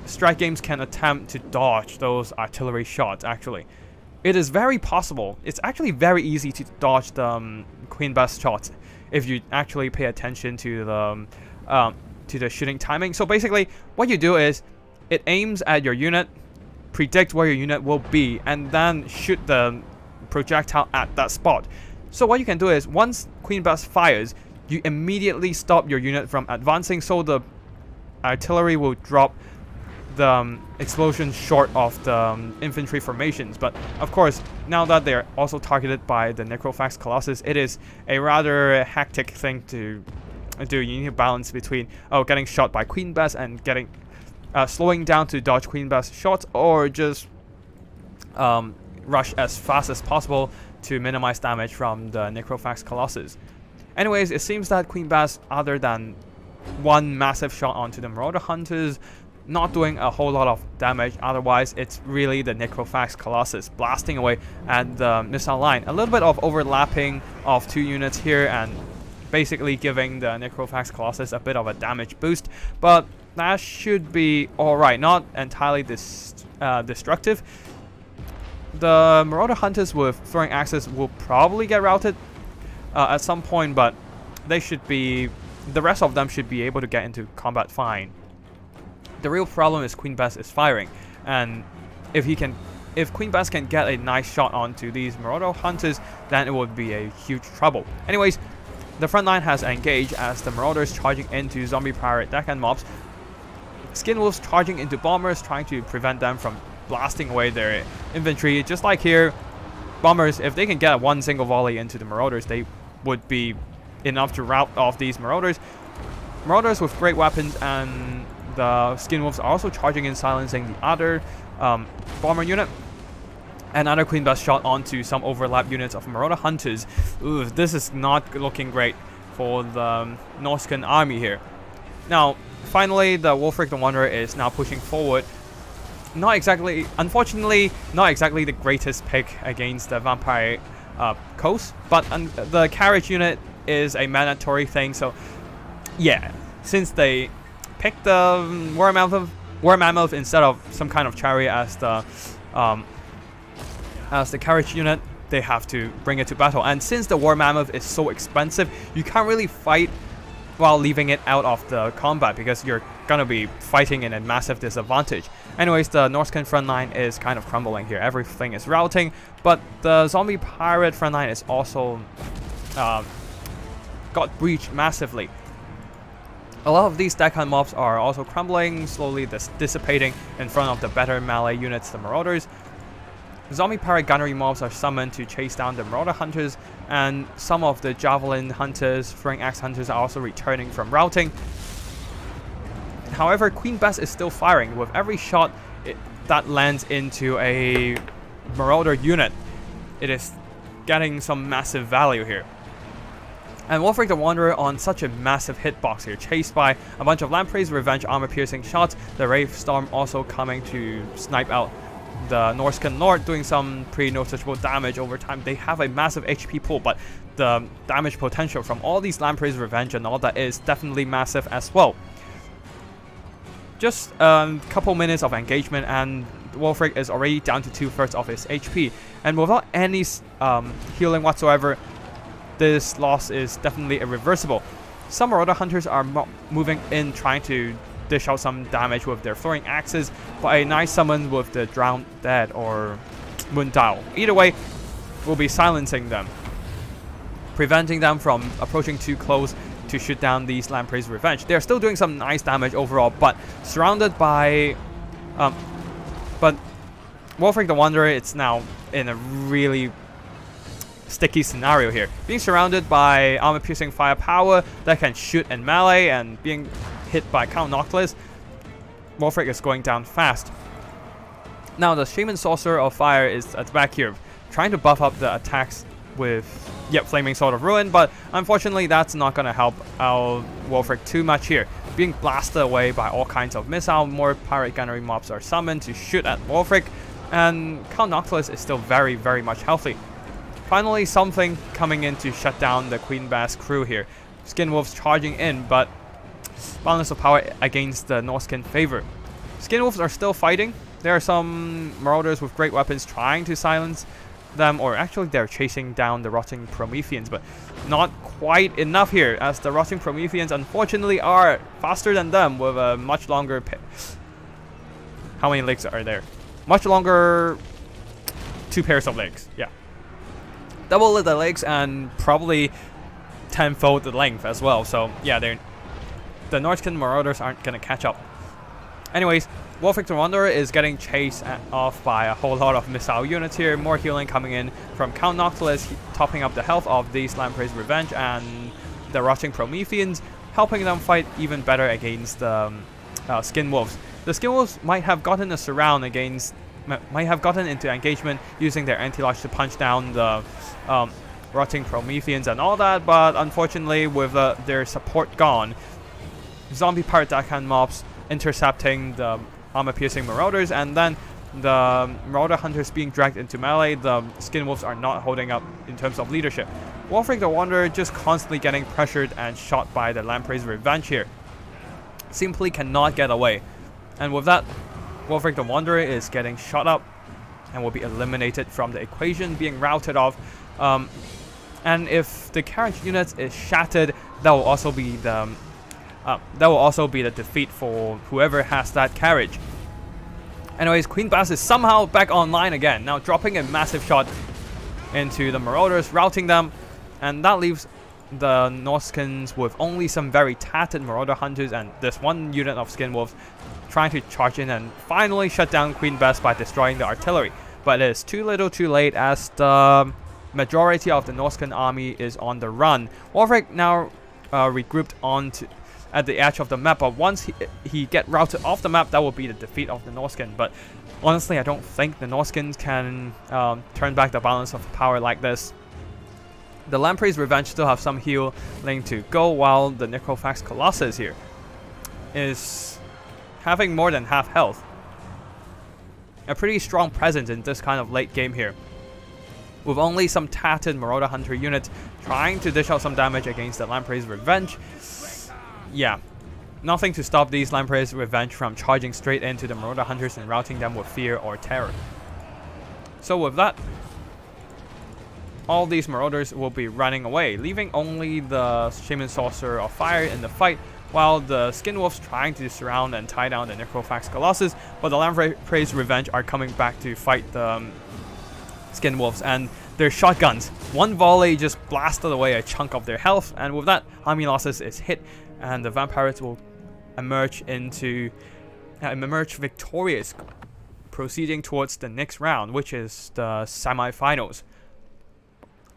Strat Games can attempt to dodge those artillery shots, actually. it is very possible. It's actually very easy to dodge the Queen Bess shots if you actually pay attention to the shooting timing. So basically, what you do is it aims at your unit, predict where your unit will be, and then shoot the projectile at that spot. So what you can do is once Queen Bess fires, you immediately stop your unit from advancing, so the artillery will drop the explosion short of the infantry formations. But of course, now that they're also targeted by the Necrophax Colossus, it is a rather hectic thing to do. You need to balance between getting shot by Queen Bess and getting slowing down to dodge Queen Bess shots, or just rush as fast as possible to minimize damage from the Necrophax Colossus. Anyways, it seems that Queen Bess, other than one massive shot onto the Marauder Hunters, not doing a whole lot of damage. Otherwise, it's really the Necrophax Colossus blasting away at the missile line. A little bit of overlapping of two units here and basically giving the Necrophax Colossus a bit of a damage boost, but that should be alright, not entirely destructive. The Marauder Hunters with throwing axes will probably get routed at some point, but the rest of them should be able to get into combat fine. The real problem is Queen Bess is firing, and if Queen Bess can get a nice shot onto these Marauder Hunters, then it would be a huge trouble. Anyways, the front line has engaged as the Marauders charging into zombie pirate deckhand mobs. Skin Wolves charging into bombers, trying to prevent them from blasting away their infantry. Just like here, bombers, if they can get one single volley into the Marauders, they would be enough to rout off these Marauders. Marauders with great weapons, and the Skin Wolves are also charging in, silencing the other bomber unit. Another Queen Bess shot onto some overlap units of Marauder Hunters. Ooh, this is not looking great for the Norscan army here. Now, finally, the Wolfric the Wanderer is now pushing forward. Unfortunately, not exactly the greatest pick against the Vampire Coast, but the Carriage unit is a mandatory thing. So, yeah, since they picked the War Mammoth instead of some kind of chariot as the Carriage unit, they have to bring it to battle. And since the War Mammoth is so expensive, you can't really fight while leaving it out of the combat, because you're gonna be fighting in a massive disadvantage. Anyways, the Norscan front line is kind of crumbling here. Everything is routing, but the zombie pirate front line is also got breached massively. A lot of these deckhand mobs are also crumbling, slowly dissipating in front of the better melee units, the Marauders. Zombie pirate gunnery mobs are summoned to chase down the Marauder Hunters, and some of the Javelin Hunters, Throwing Axe Hunters are also returning from routing. However, Queen Bess is still firing. With every shot that lands into a Marauder unit, it is getting some massive value here. And Wolfric the Wanderer on such a massive hitbox here, chased by a bunch of Lamprey's Revenge armor-piercing shots. The Wraith Storm also coming to snipe out the Norscan Lord, doing some pretty noticeable damage over time. They have a massive HP pool, but the damage potential from all these Lamprey's Revenge and all that is definitely massive as well. Just a couple minutes of engagement, and Wolfric is already down to 2/3 of his HP. And without any healing whatsoever, this loss is definitely irreversible. Some Marauder Hunters are moving in, trying to dish out some damage with their throwing axes, but a nice summon with the Drowned Dead or Moondao. Either way, we'll be silencing them, preventing them from approaching too close to shoot down these Lamprey's Revenge. They're still doing some nice damage overall, but surrounded by... but Wolfric the Wanderer, it's now in a really sticky scenario here. Being surrounded by armor-piercing firepower that can shoot in melee and being hit by Count Noctilus, Wolfric is going down fast. Now the Shaman Sorcerer of Fire is at the back here, trying to buff up the attacks with Flaming Sword of Ruin, but unfortunately that's not going to help our Wolfric too much here. Being blasted away by all kinds of missile, more pirate gunnery mobs are summoned to shoot at Wolfric, and Count Noctilus is still very, very much healthy. Finally, something coming in to shut down the Queen Bess crew here. Skin Wolves charging in, but balance of power against the Norscan favor. Skin Wolves are still fighting. There are some marauders with great weapons trying to silence them, or actually they're chasing down the rotting Prometheans, but not quite enough here, as the rotting Prometheans unfortunately are faster than them with a much longer how many legs are there? Much longer 2 pairs of legs, yeah. Double the legs and probably tenfold the length as well, so yeah, the Northkin Marauders aren't gonna catch up. Anyways, Warfric the Wanderer is getting chased off by a whole lot of missile units here. More healing coming in from Count Noctilus, topping up the health of these Lamprey's Revenge and the rotting Prometheans, helping them fight even better against the Skin Wolves. The Skin Wolves might have gotten a surround against, might have gotten into engagement using their anti-lodge to punch down the rotting Prometheans and all that, but unfortunately with their support gone, zombie pirate deckhand mobs intercepting the armor-piercing marauders, and then the marauder hunters being dragged into melee, the Skin Wolves are not holding up in terms of leadership. Warfric the Wanderer just constantly getting pressured and shot by the Lamprey's Revenge here. Simply cannot get away. And with that, Warfric the Wanderer is getting shot up and will be eliminated from the equation, being routed off. And if the Carriage unit is shattered, that will also be the defeat for whoever has that Carriage. Anyways, Queen Bess is somehow back online again, now dropping a massive shot into the Marauders, routing them, and that leaves the Northskins with only some very tattered Marauder Hunters and this one unit of Skin Wolves trying to charge in and finally shut down Queen Bess by destroying the artillery. But it is too little too late, as the majority of the Northkin army is on the run. Warfric now regrouped at the edge of the map, but once he get routed off the map, that will be the defeat of the Northkin. But honestly, I don't think the Northkins can turn back the balance of power like this. The Lamprey's Revenge still have some healing to go, while the Necrophax Colossus here is having more than half health. A pretty strong presence in this kind of late game here, with only some tattered Marauder Hunter units trying to dish out some damage against the Lamprey's Revenge. Yeah, nothing to stop these Lamprey's Revenge from charging straight into the Marauder Hunters and routing them with fear or terror. So with that, all these Marauders will be running away, leaving only the Shaman Sorcerer of Fire in the fight, while the Skin Wolves trying to surround and tie down the Necrophax Colossus, but the Lamprey's Revenge are coming back to fight the Skin Wolves, and their shotguns, one volley just blasted away a chunk of their health, and with that, army losses is hit, and the Vampires will emerge victorious, proceeding towards the next round, which is the semi-finals.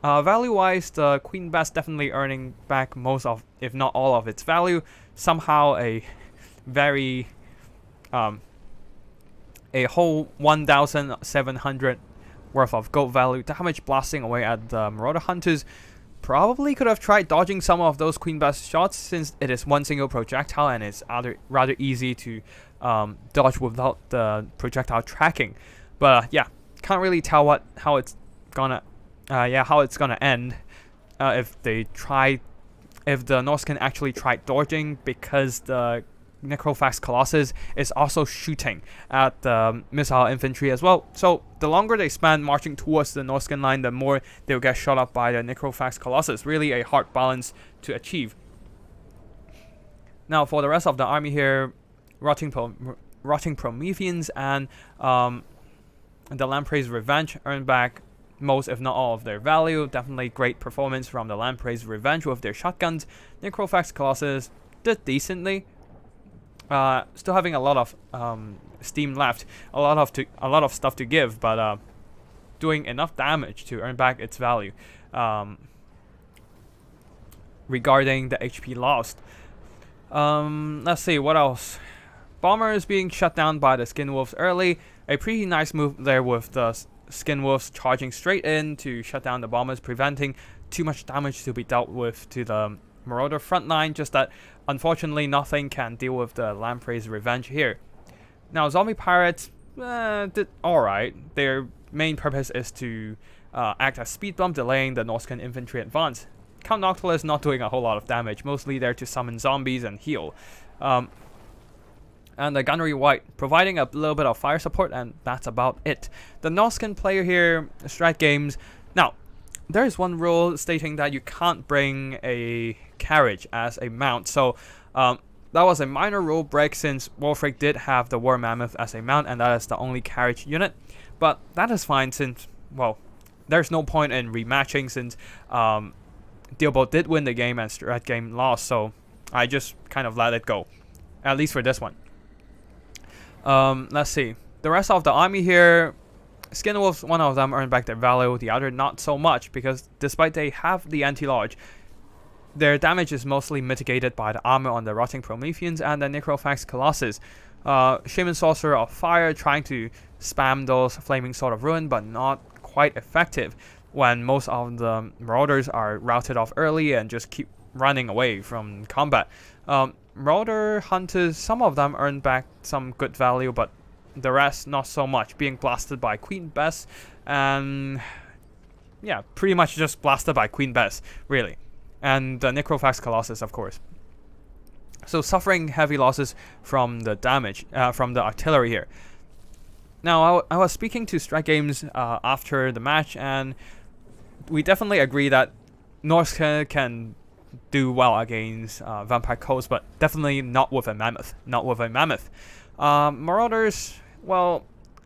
Value-wise, the Queen Bess definitely earning back most of, if not all of its value. Somehow a very, a whole 1,700 worth of gold value damage blasting away at the Marauder Hunters. Probably could have tried dodging some of those Queen Bess shots, since it is one single projectile and it's rather easy to dodge without the projectile tracking. But yeah, can't really tell how it's gonna end if the Northkin actually tried dodging, because the Necrophax Colossus is also shooting at the missile infantry as well. So the longer they spend marching towards the Northkin line, the more they'll get shot up by the Necrophax Colossus. Really a hard balance to achieve. Now for the rest of the army here, rotting Prometheans and the Lamprey's Revenge earn back most, if not all, of their value. Definitely great performance from the Lamprey's Revenge with their shotguns. Necrophax Colossus did decently. Still having a lot of steam left, a lot of stuff to give, but doing enough damage to earn back its value. Regarding the HP lost, let's see what else. Bombers being shut down by the Skin Wolves early. A pretty nice move there with the Skin Wolves charging straight in to shut down the bombers, preventing too much damage to be dealt with to the Marauder front line. Just that, unfortunately, nothing can deal with the Lamprey's Revenge here. Now, zombie pirates did alright. Their main purpose is to act as speed bump, delaying the Northkin infantry advance. Count Noctilus not doing a whole lot of damage, mostly there to summon zombies and heal. and the gunnery white, providing a little bit of fire support, and that's about it. The Norskin player here, Strat Games. Now, there is one rule stating that you can't bring a carriage as a mount, so that was a minor rule break since Wolfric did have the War Mammoth as a mount, and that is the only carriage unit. But that is fine since, well, there's no point in rematching since Dealbolt did win the game and Strat Game lost, so I just kind of let it go, at least for this one. Let's see. The rest of the army here, Skin Wolves, one of them earned back their value, the other not so much, because despite they have the anti-lodge, their damage is mostly mitigated by the armor on the Rotting Prometheans and the Necrophax Colossus. Shaman Sorcerer of Fire trying to spam those Flaming Sword of Ruin, but not quite effective when most of the Marauders are routed off early and just keep running away from combat. Marauder Hunters, some of them earn back some good value, but the rest not so much, being blasted by Queen Bess, and yeah, pretty much just blasted by Queen Bess, really. And the Necrophax Colossus, of course. So suffering heavy losses from the damage, from the artillery here. Now, I was speaking to Strat Games after the match, and we definitely agree that Norska can do well against Vampire Coast, but definitely not with a Mammoth. Not with a Mammoth. Marauders, well,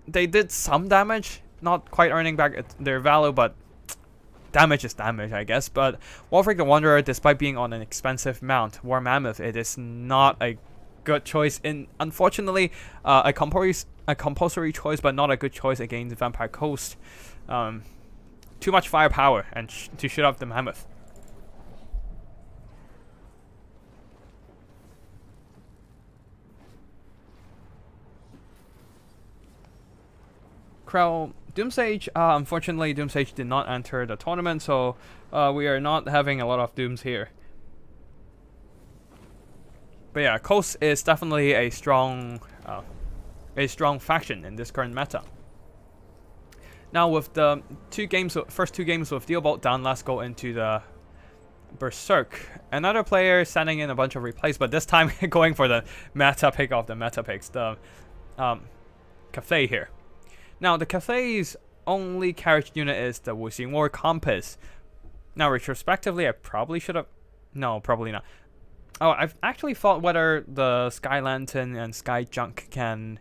they did some damage, not quite earning back their value, but damage is damage, I guess. But Wolfric the Wanderer, despite being on an expensive mount, War Mammoth, it is not a good choice. Unfortunately, a compulsory choice, but not a good choice against Vampire Coast. Too much firepower and to shoot up the Mammoth. Krell, Doomsage, unfortunately Doomsage did not enter the tournament, so we are not having a lot of Dooms here. But yeah, Coast is definitely a strong faction in this current meta. Now with the first two games with Dealbolt done, let's go into the Berserk. Another player sending in a bunch of replays, but this time going for the meta pick of the meta picks, the Cathay here. Now, the Cathay's only carriage unit is the Wuxing War Compass. Now, retrospectively, I probably should have... No, probably not. Oh, I've actually thought whether the Sky Lantern and Sky Junk can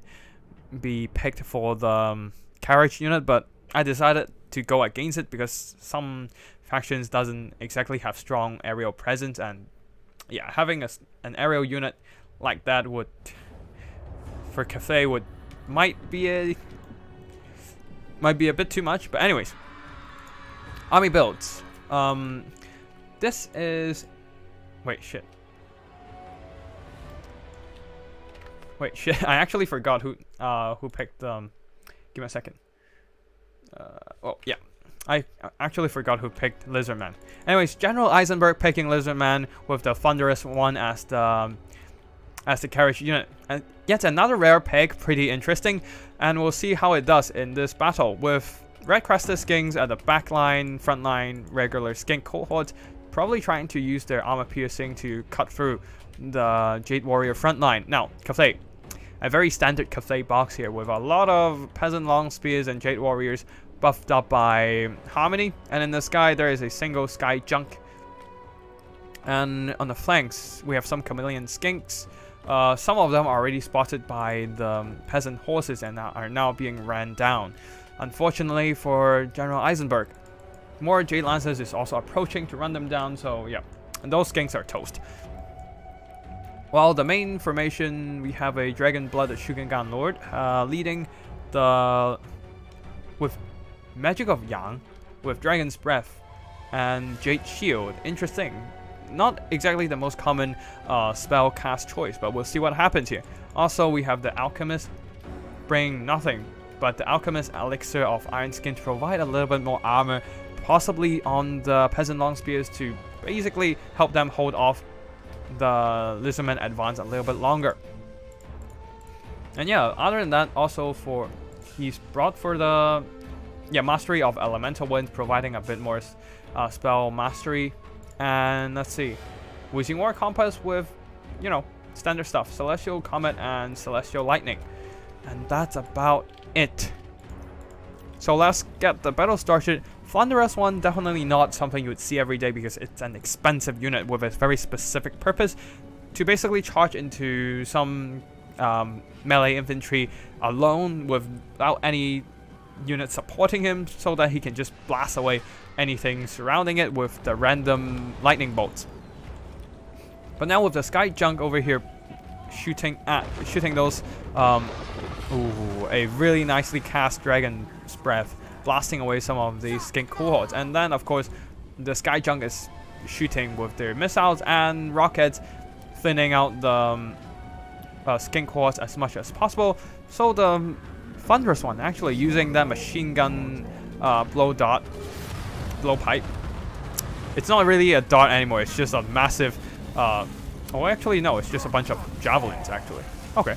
be picked for the carriage unit, but I decided to go against it because some factions doesn't exactly have strong aerial presence, and yeah, having an aerial unit like that would... for Cathay might be a bit too much, but anyways. Army builds. This is... Wait, shit. I actually forgot who picked... Give me a second. Oh, yeah. I actually forgot who picked Lizardman. Anyways, General Eisenberg picking Lizardman with the Thunderous one as the carriage unit. And yet another rare pick, pretty interesting, and we'll see how it does in this battle with Red Crested Skinks at the backline, frontline, regular skink cohort, probably trying to use their armor piercing to cut through the Jade Warrior frontline. Now, Cathay, a very standard Cathay box here with a lot of Peasant Long Spears and Jade Warriors buffed up by Harmony, and in the sky there is a single Sky Junk. And on the flanks we have some Chameleon Skinks. Some of them are already spotted by the peasant horses and are now being ran down. Unfortunately for General Eisenberg, more Jade Lancers is also approaching to run them down, so yeah, and those skinks are toast. While the main formation, we have a Dragon-Blooded Shugengan Lord leading with Magic of Yang, with Dragon's Breath and Jade Shield. Interesting. Not exactly the most common spell cast choice, but we'll see what happens here. Also, we have the Alchemist bringing nothing but the Alchemist Elixir of Iron Skin to provide a little bit more armor, possibly on the Peasant Long Spears to basically help them hold off the Lizardman advance a little bit longer. And yeah, other than that, also he's brought for the Mastery of Elemental Wind, providing a bit more spell mastery. And let's see, Wuxing War Compass with, standard stuff: Celestial Comet and Celestial Lightning. And that's about it. So let's get the battle started. Thunderous one, definitely not something you would see every day because it's an expensive unit with a very specific purpose to basically charge into some melee infantry alone without any units supporting him, so that he can just blast away anything surrounding it with the random lightning bolts. But now with the Sky Junk over here shooting those a really nicely cast Dragon's Breath, blasting away some of the skink cohorts. And then of course the Sky Junk is shooting with their missiles and rockets, thinning out the skink cohorts as much as possible. So the Thunderous one actually using that machine gun blow pipe. It's not really a dart anymore, it's just a massive oh, actually no, it's just a bunch of javelins actually. Okay.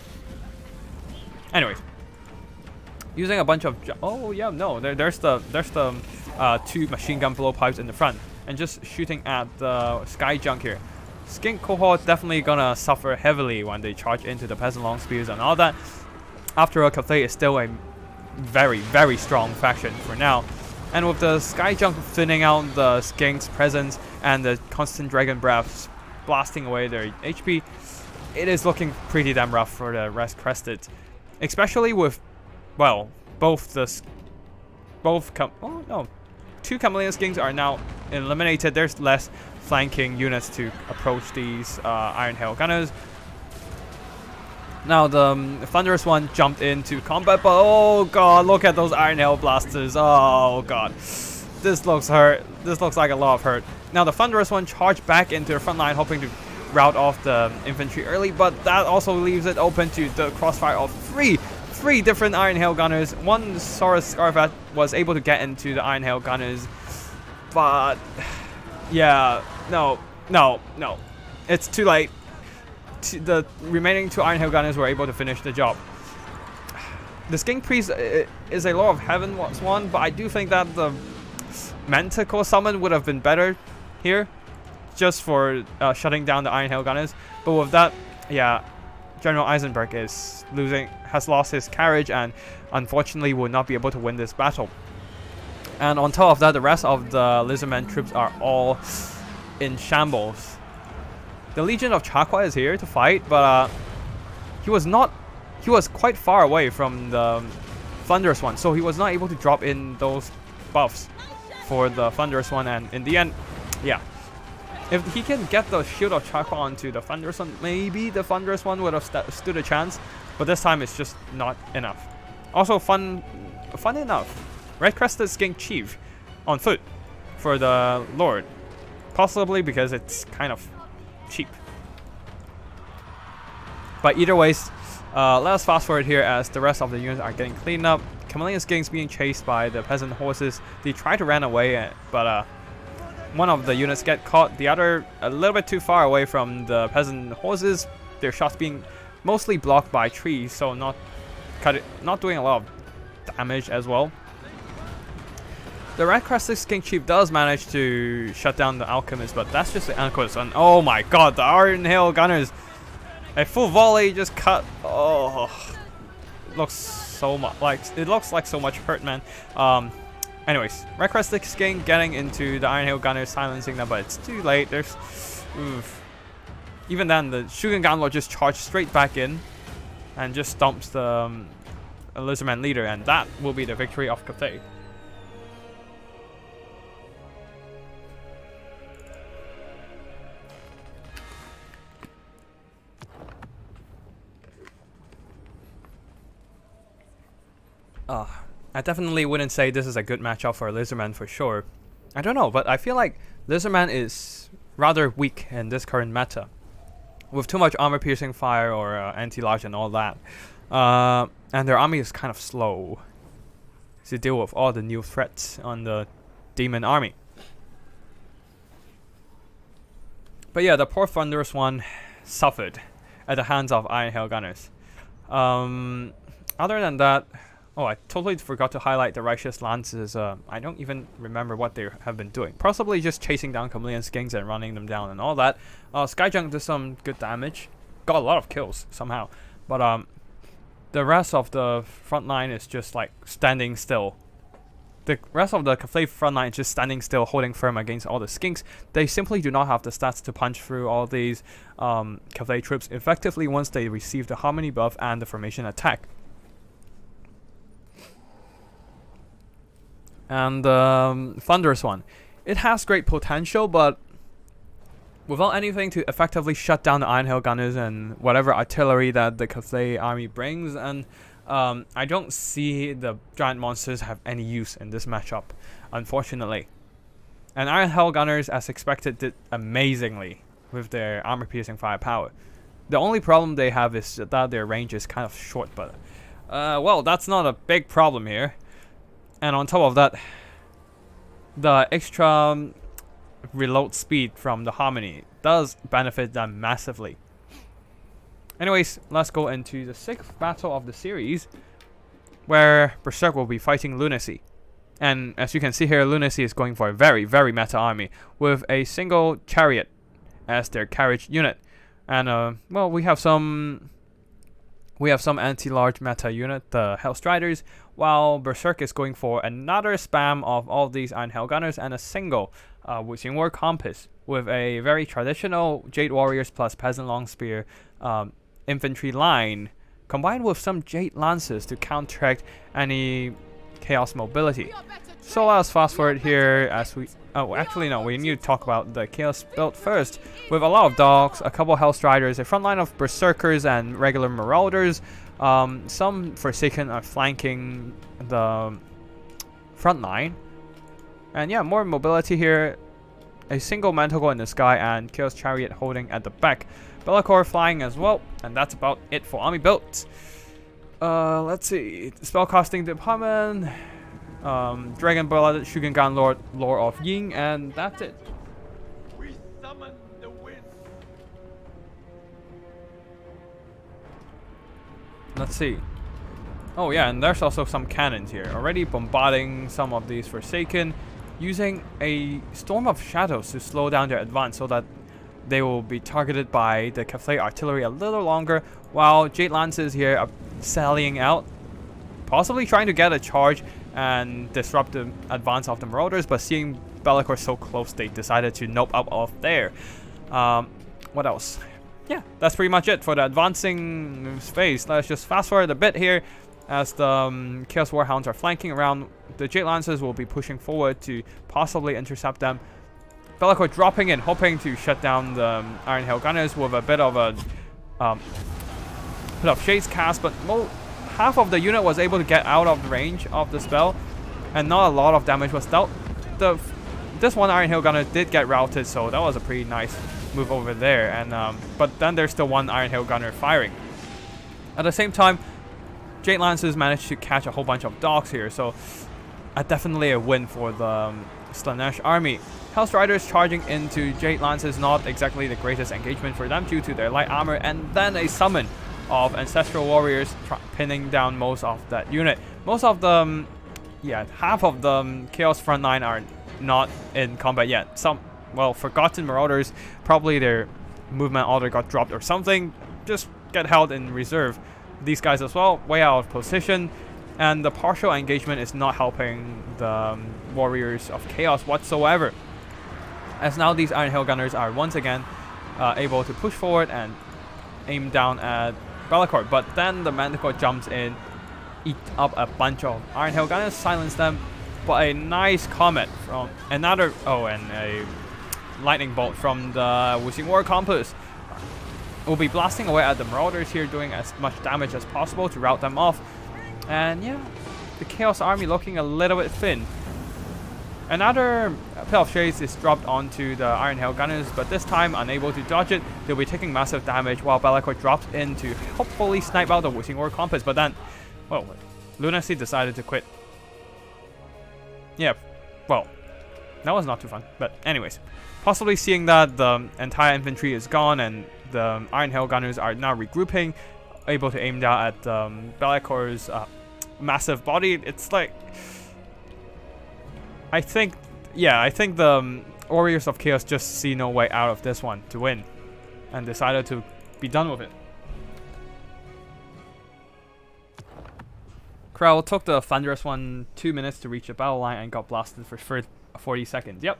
Anyways, using a bunch of oh yeah, no, there's the two machine gun blowpipes in the front, and just shooting at the Sky Junk here. Skink cohort definitely gonna suffer heavily when they charge into the peasant long spears and all that. After all, Cathay is still a very, very strong faction for now. And with the Sky Junk thinning out the Skink's presence and the constant Dragon Breaths blasting away their HP, it is looking pretty damn rough for the Red Crested. Especially with, well, two Chameleon Skinks are now eliminated. There's less flanking units to approach these Iron Hail Gunners. Now the Thunderous one jumped into combat, but oh god, look at those Iron Hail Blasters. Oh god, this looks hurt. This looks like a lot of hurt. Now the Thunderous one charged back into the front line, hoping to rout off the infantry early, but that also leaves it open to the crossfire of three different Iron Hail Gunners. One Saurus Scarfat was able to get into the Iron Hail Gunners, but yeah, no, it's too late. The remaining two Iron Hail Gunners were able to finish the job. The Skink Priest is a Lord of Heaven one, but I do think that the Manticore summon would have been better here, just for shutting down the Iron Hail Gunners. But with that, yeah, General Eisenberg has lost his carriage and unfortunately will not be able to win this battle. And on top of that, the rest of the Lizardman troops are all in shambles. The Legion of Chakwa is here to fight, but he was quite far away from the Thunderous one, so he was not able to drop in those buffs for the Thunderous one. And in the end, yeah, if he can get the Shield of Chakra onto the Thunderous one, maybe the Thunderous one would have stood a chance, but this time it's just not enough. Also, fun enough, Red Crested Skink Chief on foot for the Lord, possibly because it's kind of cheap. But either ways, let us fast forward here as the rest of the units are getting cleaned up. Chameleon Skinks being chased by the peasant horses. They try to run away, but one of the units get caught, the other a little bit too far away from the peasant horses. Their shots being mostly blocked by trees, so not doing a lot of damage as well. The Red Crested Skink Chief does manage to shut down the Alchemist, but that's just the Anarchist. And oh my god, the Iron Hail Gunners! A full volley just cut. Oh, looks so much like so much hurt, man. Anyways, Red Crested Skink getting into the Iron Hail Gunners, silencing them, but it's too late. Even then, the Shugen Ganlord just charged straight back in and just stomps the Lizardman leader, and that will be the victory of Cathay. I definitely wouldn't say this is a good matchup for Lizardman for sure. I don't know, but I feel like Lizardman is rather weak in this current meta, with too much armor-piercing fire or anti-large and all that. And their army is kind of slow to deal with all the new threats on the demon army. But yeah, the poor Thunderous one suffered at the hands of Iron Hail Gunners. Other than that, oh, I totally forgot to highlight the Righteous Lances. I don't even remember what they have been doing. Possibly just chasing down Chameleon Skinks and running them down and all that. Sky Junk does some good damage. got a lot of kills somehow, but the rest of the front line is just like standing still. The rest of the Cathay front line is just standing still, holding firm against all the skinks. They simply do not have the stats to punch through all these Cathay troops effectively once they receive the harmony buff and the formation attack. And the Thunderous one, it has great potential, but without anything to effectively shut down the Iron Hail Gunners and whatever artillery that the Cathay army brings, and I don't see the giant monsters have any use in this matchup, unfortunately. And Iron Hail Gunners, as expected, did amazingly with their armor-piercing firepower. The only problem they have is that their range is kind of short, but well, that's not a big problem here. And on top of that, the extra reload speed from the harmony does benefit them massively. Anyways, let's go into the 6th battle of the series, where Berserk will be fighting Lunacy. And as you can see here, Lunacy is going for a very, very meta army with a single chariot as their carriage unit. And well, we have some anti-large meta unit, the Hellstriders, while Berserk is going for another spam of all these Iron Hail Gunners and a single Wuxing War Compass with a very traditional Jade Warriors plus Peasant Long Spear infantry line, combined with some Jade Lances to counteract any Chaos mobility. So let's fast forward here as we... Oh, actually no, we need to talk about the Chaos build first. With a lot of dogs, a couple Hellstriders, a front line of Berserkers and regular Marauders. Some Forsaken are flanking the front line. And yeah, more mobility here. A single Manticore in the sky and Chaos Chariot holding at the back. Be'lakor flying as well. And that's about it for army builds. Let's see. Spellcasting department. Dragon Blood, Shugengan Lord, Lore of Ying, and that's it. We summon the wind. Let's see. Oh yeah, and there's also some cannons here, already bombarding some of these Forsaken, using a Storm of Shadows to slow down their advance so that they will be targeted by the Cathay artillery a little longer, while Jade Lances here are sallying out, possibly trying to get a charge and disrupt the advance of the Marauders, but seeing Be'lakor so close, they decided to nope out of there. What else? Yeah, that's pretty much it for the advancing phase. Let's just fast forward a bit here as the Chaos Warhounds are flanking around. The Jade Lancers will be pushing forward to possibly intercept them. Be'lakor dropping in, hoping to shut down the Iron Hail Gunners with a bit of a Shades cast, but half of the unit was able to get out of the range of the spell, and not a lot of damage was dealt. This one Iron Hail Gunner did get routed, so that was a pretty nice move over there. And but then there's still one Iron Hail Gunner firing. At the same time, Jade Lancers managed to catch a whole bunch of dogs here, so definitely a win for the Slaanesh army. Hellstriders charging into Jade Lancers, not exactly the greatest engagement for them due to their light armor, and then a summon of Ancestral Warriors pinning down most of that unit. Most of them, yeah, half of the Chaos front line are not in combat yet. Some, well, Forgotten Marauders, probably their movement order got dropped or something, just get held in reserve. These guys as well, way out of position, and the partial engagement is not helping the Warriors of Chaos whatsoever. As now these Iron Hail Gunners are once again able to push forward and aim down at Be'lakor, but then the Manticore jumps in, eat up a bunch of Iron Hail Gunners, silence them, but a nice comet from another, and a lightning bolt from the Wuxing War Compass will be blasting away at the Marauders here, doing as much damage as possible to rout them off. And yeah, the Chaos army looking a little bit thin. Another pair of shades is dropped onto the Iron Hail Gunners, but this time unable to dodge it. They'll be taking massive damage while Be'lakor drops in to hopefully snipe out the Wuxing War Compass, but then, well, Lunacy decided to quit. Yeah, well, that was not too fun, but anyways. Possibly seeing that the entire infantry is gone and the Iron Hail Gunners are now regrouping, able to aim down at Be'lakor's massive body. It's like, I think the Warriors of Chaos just see no way out of this one to win, and decided to be done with it. Krell took the Thunderous one 2 minutes to reach the battle line and got blasted for 40 seconds. Yep.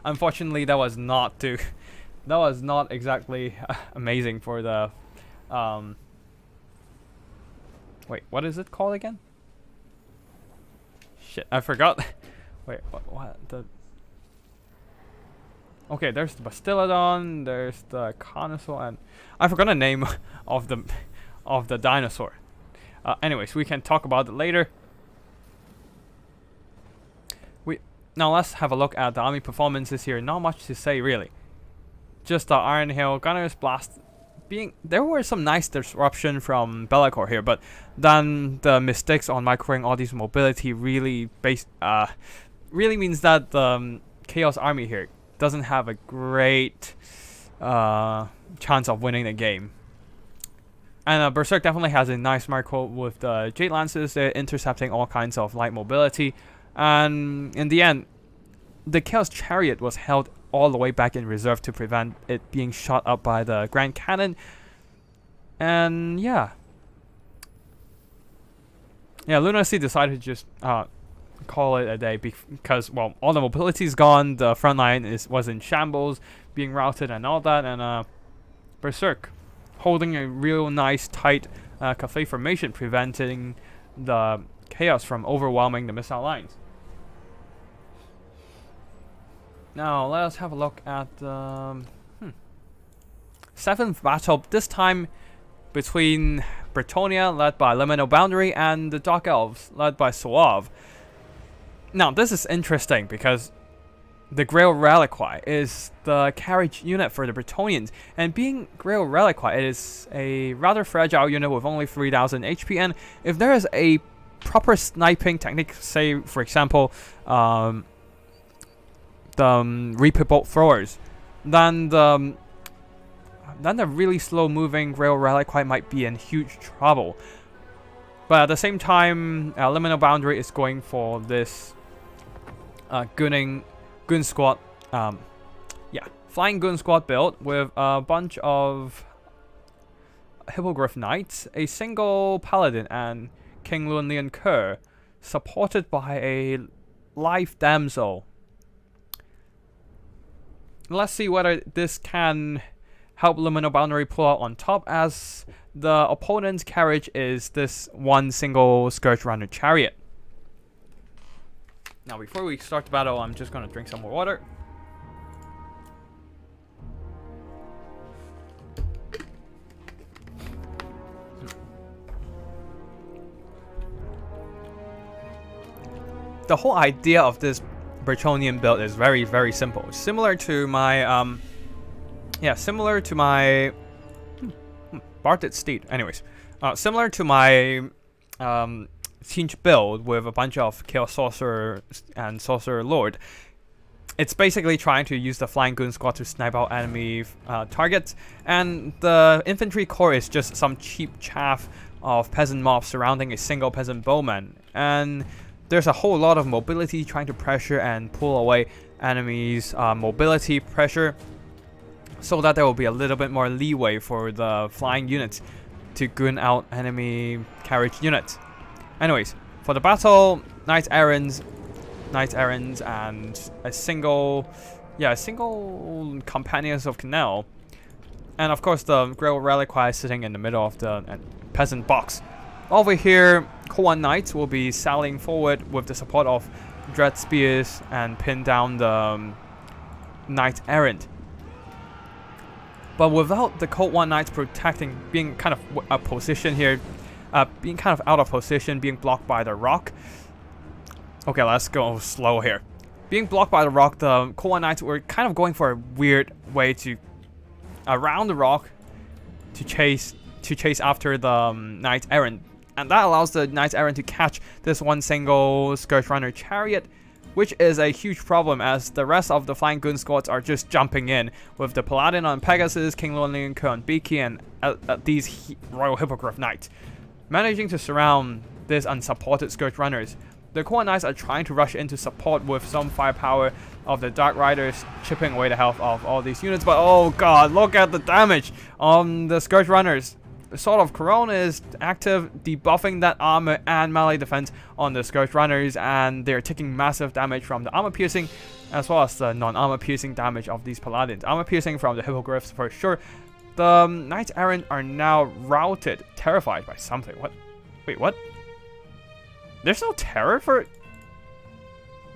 Unfortunately, that was not exactly amazing for the wait, what is it called again? Shit, I forgot. Wait, what the? Okay, there's the Bastiladon, there's the Carnosaur, and I forgot the name of the dinosaur. Anyways, we can talk about it later. Now let's have a look at the army performances here. Not much to say really. Just the Iron Hail Gunner's Blast there were some nice disruption from Be'lakor here, but then the mistakes on microwing all these mobility really means that the Chaos Army here doesn't have a great chance of winning the game. And Berserk definitely has a nice micro with the Jade Lances. They're intercepting all kinds of light mobility. And in the end, the Chaos Chariot was held all the way back in reserve to prevent it being shot up by the Grand Cannon. And yeah. Yeah, Lunacy decided to just call it a day because, well, all the mobility is gone. The front line was in shambles, being routed and all that. And Berserk holding a real nice tight cafe formation, preventing the Chaos from overwhelming the missile lines. Now let's have a look at the 7th battle, this time between Bretonnia, led by Liminal Boundary, and the Dark Elves, led by Suave. Now this is interesting because the Grail Reliquary is the carriage unit for the Bretonians, and being Grail Reliquary, it is a rather fragile unit with only 3000 HP, and if there is a proper sniping technique, say for example the Reaper Bolt throwers, then the really slow moving Grail Reliquary might be in huge trouble. But at the same time, Liminal Boundary is going for this Goon Squad, Flying Goon Squad build with a bunch of Hippogriff Knights, a single Paladin, and King Lunlian Kerr, supported by a Life Damsel. Let's see whether this can help Liminal Boundary pull out on top, as the opponent's carriage is this one single Scourge Runner chariot. Now before we start the battle, I'm just gonna drink some more water. The whole idea of this Bretonian build is very, very simple. Similar to my Barted Steed. Anyways, similar to my Siege build with a bunch of Chaos Sorcerer and Sorcerer Lord. It's basically trying to use the Flying Goon Squad to snipe out enemy targets, and the infantry core is just some cheap chaff of peasant mobs surrounding a single peasant bowman. And there's a whole lot of mobility trying to pressure and pull away enemies' mobility pressure, so that there will be a little bit more leeway for the flying units to goon out enemy carriage units. Anyways, for the battle, Knights Errands, and a single Companions of Canal, and of course the Grail Reliquary sitting in the middle of the peasant box. Over here, Koan Knights will be sallying forward with the support of Dread Spears and pin down the Knight Errant. But without the Cold One Knights protecting, being kind of a position here, being kind of out of position, being blocked by the rock. Okay, let's go slow here. Being blocked by the rock, the Cold One Knights were kind of going for a weird way to around the rock to chase after the Knight Errant. And that allows the Knights Errant to catch this one single Scourge Runner chariot, which is a huge problem as the rest of the Flying Goon Squads are just jumping in with the Paladin on Pegasus, King Lonely Kerr on Beaky, and these Royal Hippogriff Knights. Managing to surround these unsupported Scourge Runners, the Koan Knights are trying to rush into support with some firepower of the Dark Riders, chipping away the health of all these units. But oh god, look at the damage on the Scourge Runners. The Sword of Corona is active, debuffing that armor and melee defense on the Scourge Runners, and they're taking massive damage from the armor piercing as well as the non-armor piercing damage of these paladins. Armor piercing from the hippogriffs for sure. The Knights Errant are now routed, terrified by something. What? Wait, what? There's no terror for...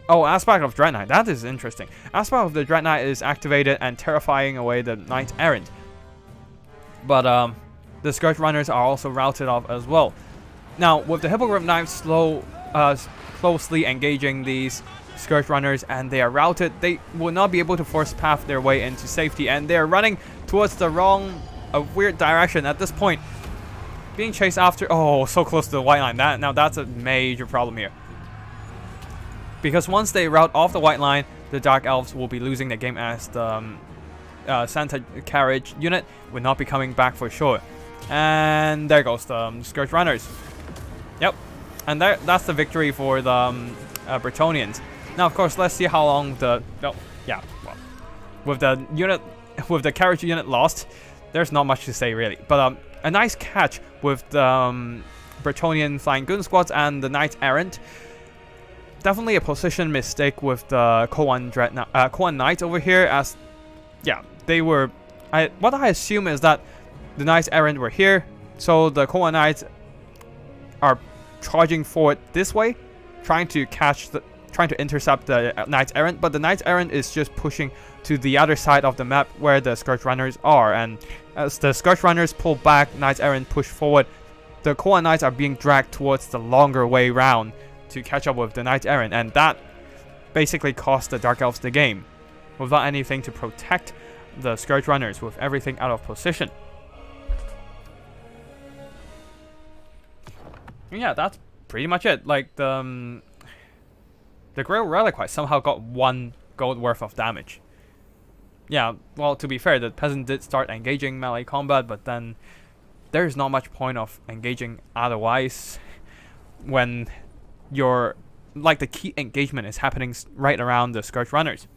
Oh, Aspect of Dread Knight. That is interesting. Aspect of the Dread Knight is activated and terrifying away the Knights Errant. But, the Scourge Runners are also routed off as well. Now, with the Hippogriff Knights closely engaging these Scourge Runners and they are routed, they will not be able to force path their way into safety, and they are running towards the wrong, weird direction at this point. Being chased after... Oh, so close to the white line. Now that's a major problem here. Because once they route off the white line, the Dark Elves will be losing the game, as the Santa Carriage unit will not be coming back for sure. And there goes the Scourge Runners. Yep. And that's the victory for the Bretonnians. Now, of course, let's see how long the... Oh, yeah. Well, with the Carriage unit lost, there's not much to say, really. But a nice catch with the Bretonnian Flying Goon Squads and the Knights Errant. Definitely a position mistake with the Koan Knights over here, as... Yeah, they were... What I assume is that the Knights Errant were here, so the Koan Knights are charging forward this way, trying to intercept the Knights Errant, but the Knights Errant is just pushing to the other side of the map where the Scourge Runners are, and as the Scourge Runners pull back, Knights Errant push forward, the Koan Knights are being dragged towards the longer way round to catch up with the Knights Errant, and that basically cost the Dark Elves the game, without anything to protect the Scourge Runners, with everything out of position. Yeah, that's pretty much it. Like, the Grail Reliquary somehow got 1 gold worth of damage. Yeah, well, to be fair, the peasant did start engaging melee combat, but then there's not much point of engaging otherwise when your, like, the key engagement is happening right around the Scourge Runners.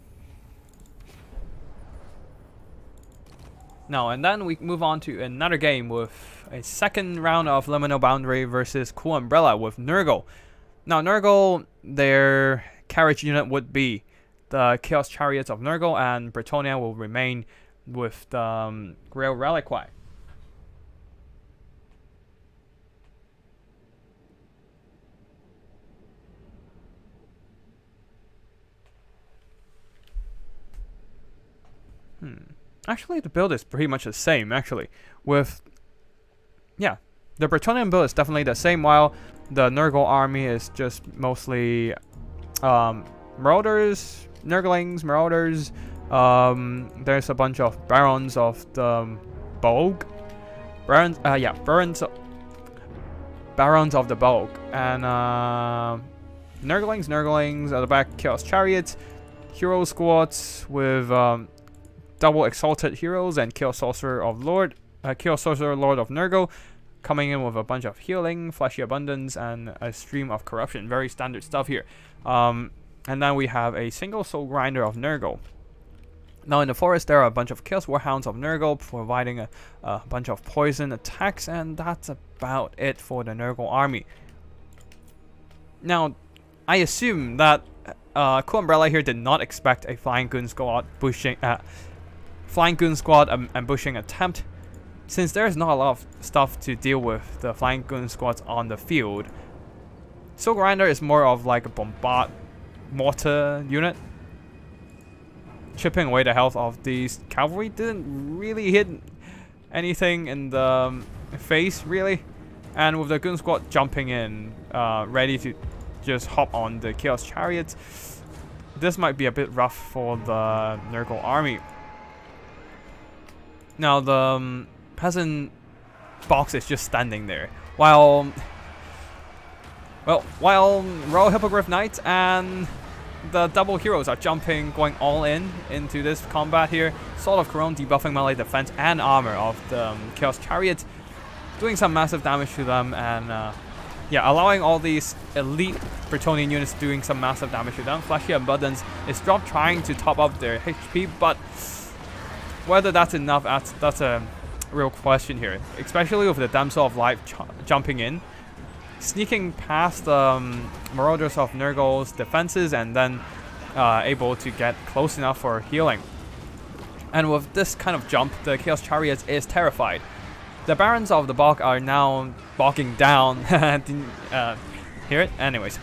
Now, and then we move on to another game with a second round of Liminal Boundary versus Cool Umbrella with Nurgle. Now, Nurgle, their carriage unit would be the Chaos Chariots of Nurgle, and Bretonnia will remain with the Grail Reliquary. Actually, the build is pretty much the same, actually. With... Yeah, the Bretonnian build is definitely the same, while the Nurgle army is just mostly... Marauders, Nurglings, Marauders. There's a bunch of Barons of the Bolg. Barons of the Bolg. And, Nurglings at the back, Chaos Chariots. Hero squads with, double exalted heroes and Chaos Sorcerer Lord of Nurgle, coming in with a bunch of healing, fleshy abundance, and a stream of corruption. Very standard stuff here. And then we have a single soul grinder of Nurgle. Now in the forest there are a bunch of Chaos Warhounds of Nurgle, providing a bunch of poison attacks, and that's about it for the Nurgle army. Now, I assume that Cool Umbrella here did not expect a Flying Goon Squad ambushing attempt, since there's not a lot of stuff to deal with the Flying Goon Squads on the field. Soul Grinder is more of like a bombard mortar unit, chipping away the health of these cavalry. Didn't really hit anything in the face, really. And with the Goon Squad jumping in, ready to just hop on the Chaos Chariots, this might be a bit rough for the Nurgle army. Now the peasant box is just standing there, while Royal Hippogriff Knights and the double heroes are going all in into this combat here. Sword of Corona debuffing melee defense and armor of the Chaos Chariots, doing some massive damage to them, and yeah, allowing all these elite Bretonnian units doing some massive damage to them. Fleshy Abundance is dropped trying to top up their HP, but whether that's enough, that's a real question here. Especially with the Damsel of Life jumping in, sneaking past the Marauders of Nurgle's defenses, and then able to get close enough for healing. And with this kind of jump, the Chaos Chariot is terrified. The Barons of the Bog are now bogging down. Hear it? Anyways,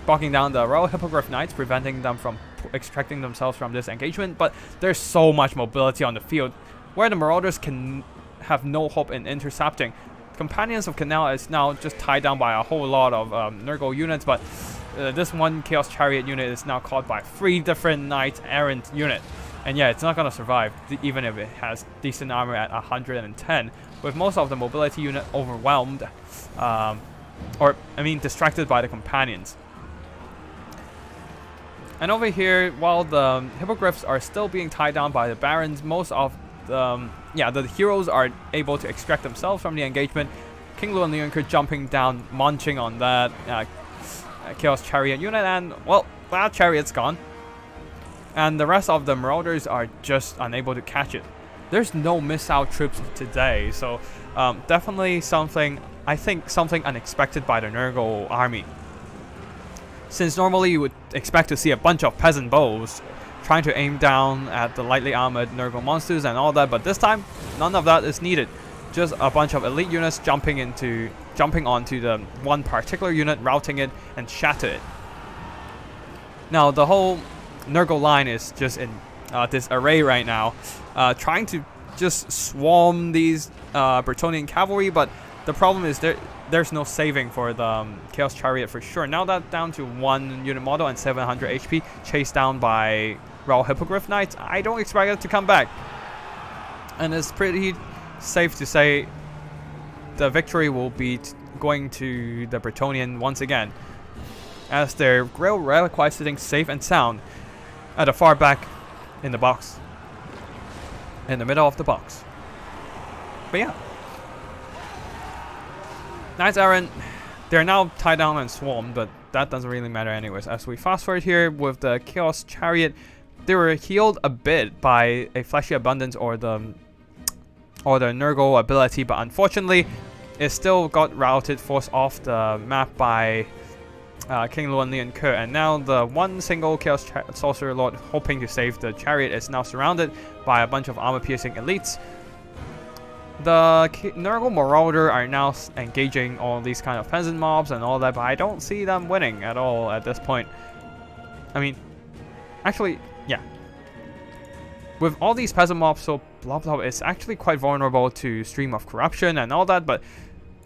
bogging down the Royal Hippogriff Knights, preventing them from extracting themselves from this engagement. But there's so much mobility on the field, where the Marauders can have no hope in intercepting. Companions of Canal is now just tied down by a whole lot of Nurgle units, but this one Chaos Chariot unit is now caught by 3 different Knight Errant units. And yeah, it's not going to survive, even if it has decent armor at 110, with most of the mobility unit overwhelmed, distracted by the companions. And over here, while the Hippogriffs are still being tied down by the Barons, most of the heroes are able to extract themselves from the engagement. King Lu and Leoncoeur jumping down, munching on that Chaos Chariot unit, and well, that chariot's gone. And the rest of the Marauders are just unable to catch it. There's no missile troops today, so definitely something unexpected by the Nurgle army. Since normally you would expect to see a bunch of peasant bows trying to aim down at the lightly armored Nurgle monsters and all that, but this time none of that is needed. Just a bunch of elite units jumping onto the one particular unit, routing it and shatter it. Now the whole Nurgle line is just in disarray right now, trying to just swarm these Bretonnian cavalry, but the problem is there's no saving for the Chaos Chariot for sure. Now that's down to 1 unit model and 700 HP, chased down by Royal Hippogriff Knights. I don't expect it to come back, and it's pretty safe to say the victory will be going to the Bretonnian once again, as their Grail Reliquary sitting safe and sound at the far back in the box, in the middle of the box. But yeah, Knights Errant, they're now tied down and swarmed, but that doesn't really matter anyways. As we fast forward here with the Chaos Chariot, they were healed a bit by a Fleshy Abundance or the Nurgle ability, but unfortunately it still got routed, forced off the map by King Lu and Leoncoeur, and now the one single Chaos Sorcerer Lord hoping to save the chariot is now surrounded by a bunch of armor-piercing elites. The Nurgle Marauder are now engaging all these kind of peasant mobs and all that, but I don't see them winning at all at this point. I mean, actually, yeah. With all these peasant mobs so blobbed up, it's actually quite vulnerable to Stream of Corruption and all that, but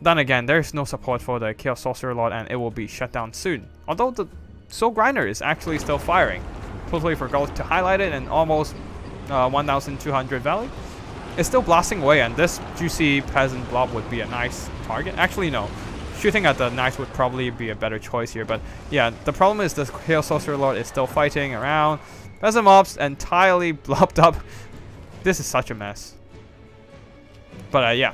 then again, there's no support for the Chaos Sorcerer Lord, and it will be shut down soon. Although the Soul Grinder is actually still firing. Totally forgot to highlight it, and almost 1,200 value. It's still blasting away, and this juicy peasant blob would be a nice target. Actually, no. Shooting at the knights would probably be a better choice here, but yeah, the problem is the Chaos Sorcerer Lord is still fighting around. Peasant mobs entirely blobbed up. This is such a mess. But yeah.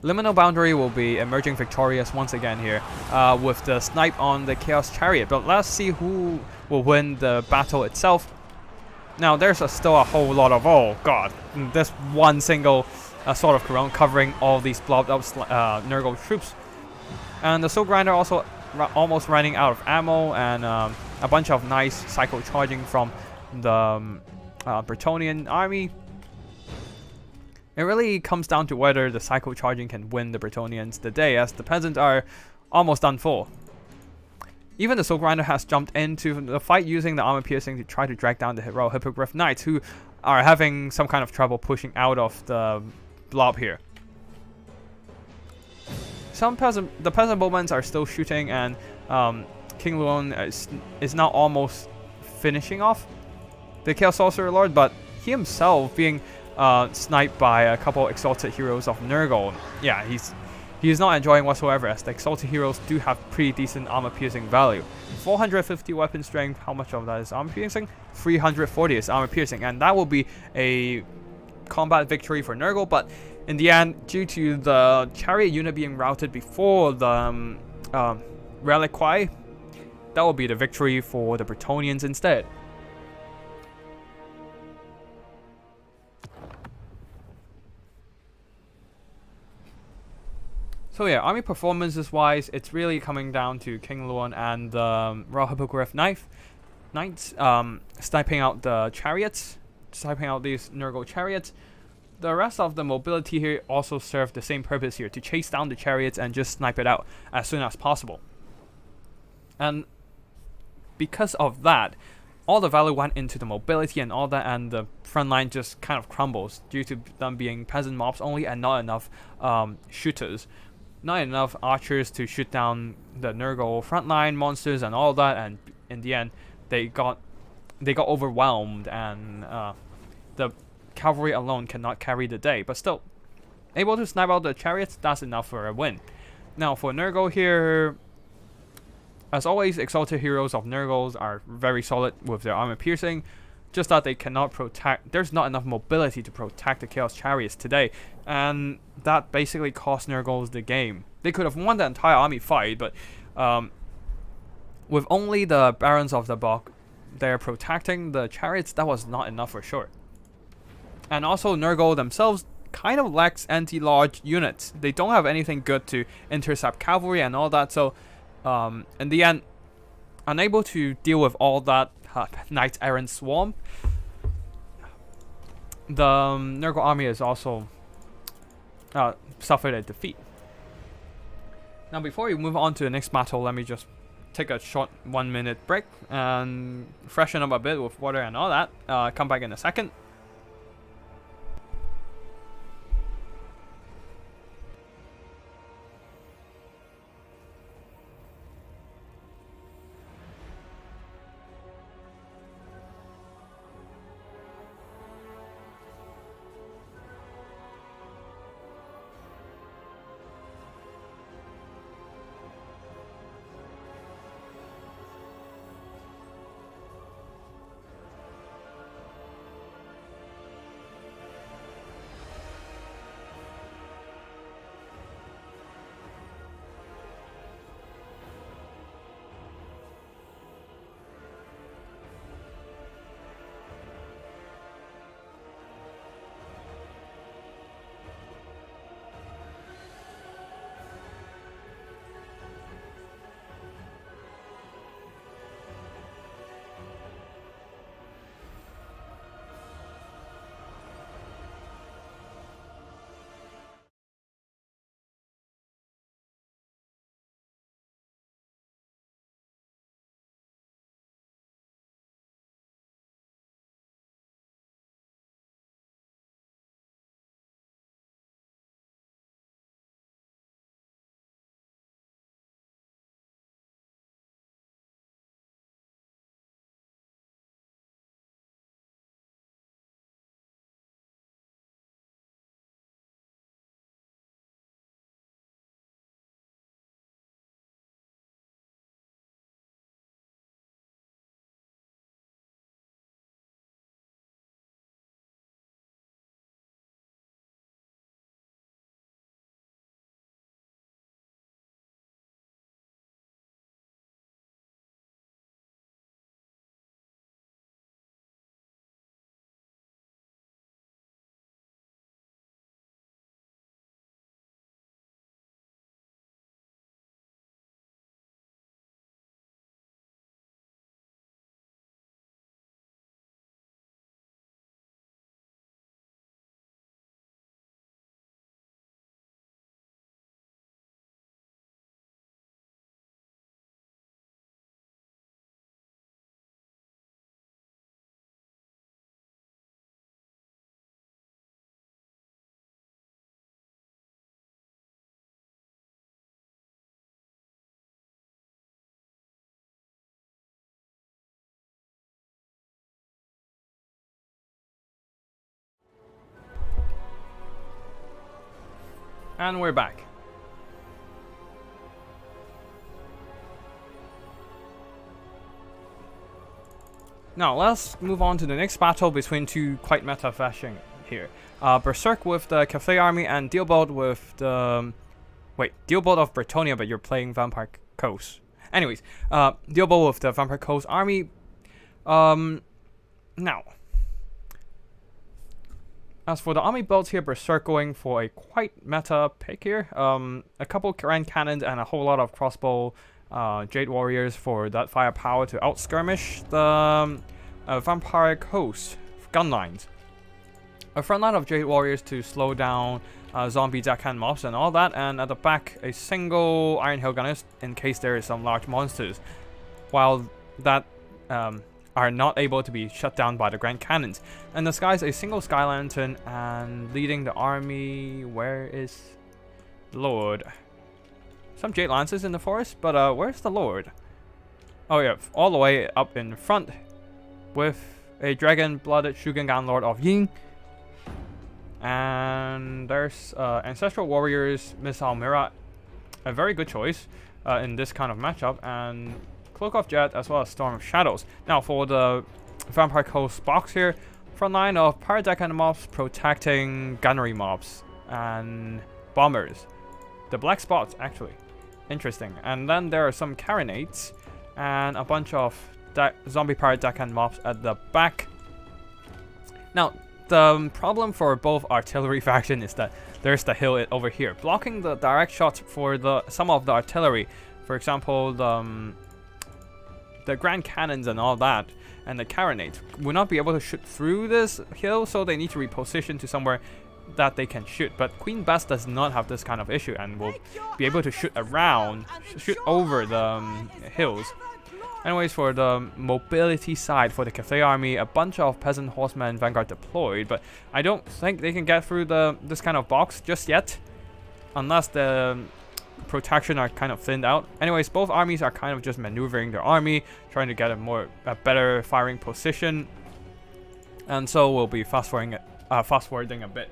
Liminal Boundary will be emerging victorious once again here with the snipe on the Chaos Chariot. But let's see who will win the battle itself. Now, there's still a whole lot of, oh god, this one single Sword of Corone covering all these blobbed up Nurgle troops. And the Soul Grinder also almost running out of ammo, and a bunch of nice cycle charging from the Bretonnian army. It really comes down to whether the cycle charging can win the Bretonnians the day, as the peasants are almost done for. Even the Soul Grinder has jumped into the fight using the armor piercing to try to drag down the Royal Hippogriff Knights, who are having some kind of trouble pushing out of the blob here. The peasant bowmen are still shooting, and King Luon is now almost finishing off the Chaos Sorcerer Lord, but he himself being sniped by a couple exalted heroes of Nurgle. Yeah, he's not enjoying whatsoever, as the exalted heroes do have pretty decent armor piercing value. 450 weapon strength, how much of that is armor piercing? 340 is armor piercing, and that will be a combat victory for Nurgle, but In the end, due to the chariot unit being routed before the reliquary, that will be the victory for the Bretonnians instead. So yeah, army performances wise, it's really coming down to King Luan and the Royal Hippogriff Knights sniping out the chariots, sniping out these Nurgle chariots. The rest of the mobility here also serve the same purpose here, to chase down the chariots and just snipe it out as soon as possible. And because of that, all the value went into the mobility and all that, and the front line just kind of crumbles due to them being peasant mobs only and not enough shooters. Not enough archers to shoot down the Nurgle frontline monsters and all that, and in the end, they got overwhelmed, and the cavalry alone cannot carry the day. But still, able to snipe out the chariots, that's enough for a win. Now for Nurgle here, as always, exalted heroes of Nurgles are very solid with their armor piercing. Just that they cannot protect. There's not enough mobility to protect the Chaos Chariots today, and that basically cost Nurgles the game. They could have won the entire army fight, but with only the Barons of the Bog there protecting the chariots, that was not enough for sure. And also, Nurgle themselves kind of lacks anti-large units. They don't have anything good to intercept cavalry and all that, so in the end, unable to deal with all that Knights Errant swarm, the Nurgle army is also suffered a defeat. Now before we move on to the next battle, let me just take a short 1 minute break and freshen up a bit with water and all that. Come back in a second. And we're back. Now let's move on to the next battle between two quite meta fashion here. Berserk with the Cathay Army and Dealbolt with the... Wait, Dealbolt of Bretonia, but you're playing Vampire Coast. Anyways, Dealbolt with the Vampire Coast Army. Now, as for the army builds here, Berserk going for a quite meta pick here. A couple Grand Cannons and a whole lot of crossbow Jade Warriors for that firepower to outskirmish the Vampire Coast gun lines. A front line of Jade Warriors to slow down zombie deckhand mobs and all that, and at the back a single Iron Hill Gunners in case there is some large monsters, while that are not able to be shut down by the Grand Cannons. And the skies a single Sky Lantern, and leading the army, where is the Lord? Some Jade Lancers in the forest, but where's the Lord? Oh yeah, all the way up in front with a dragon-blooded Shugengan Lord of Yin. And there's Ancestral Warriors, Miss Almira, a very good choice in this kind of matchup, and Cloak of Jet as well as Storm of Shadows. Now for the Vampire Coast box here, front line of Pirate Deckhand mobs protecting gunnery mobs and bombers. The black spots actually. Interesting. And then there are some Carronades and a bunch of zombie Pirate Deckhand mobs at the back. Now, the problem for both artillery faction is that there's the hill over here, blocking the direct shots for some of the artillery. For example, the Grand Cannons and all that, and the Carronades will not be able to shoot through this hill, so they need to reposition to somewhere that they can shoot. But Queen Bess does not have this kind of issue and will be able to shoot around, shoot over the hills. Anyways, for the mobility side, for the Cathay Army, a bunch of Peasant Horsemen Vanguard deployed, but I don't think they can get through this kind of box just yet, unless the protection are kind of thinned out. Anyways, both armies are kind of just maneuvering their army, trying to get a better firing position, and so we'll be fast forwarding a bit.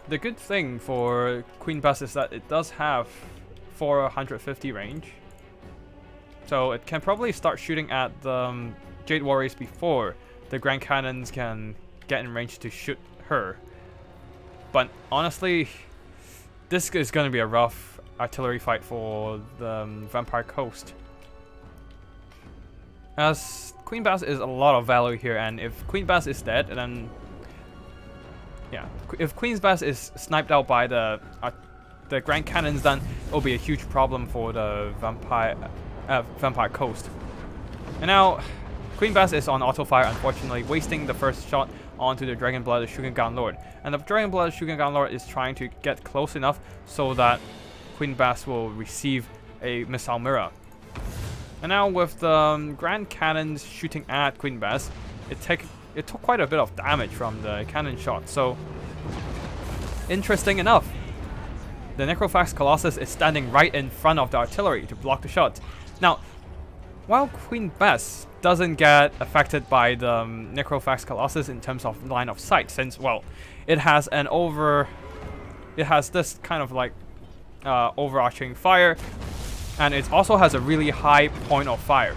The good thing for Queen Bess is that it does have 450 range, so it can probably start shooting at the Jade Warriors before the Grand Cannons can get in range to shoot her. But honestly, this is going to be a rough artillery fight for the Vampire Coast, as Queen Bess is a lot of value here, and if Queen Bess is dead, then yeah, if Queen Bess is sniped out by the Grand Cannons, then it'll be a huge problem for the Vampire Coast. And now, Queen Bess is on auto fire, unfortunately, wasting the first shot onto the Dragon-blooded Shugengan Lord. And the Dragon-blooded Shugengan Lord is trying to get close enough so that Queen Bess will receive a Miss Almira. And now with the Grand Cannons shooting at Queen Bess, it took quite a bit of damage from the cannon shot. So, interesting enough, the Necrophax Colossus is standing right in front of the artillery to block the shot. Now, while Queen Bess doesn't get affected by the Necrophax Colossus in terms of line of sight, since, well, it has this kind of like overarching fire, and it also has a really high point of fire.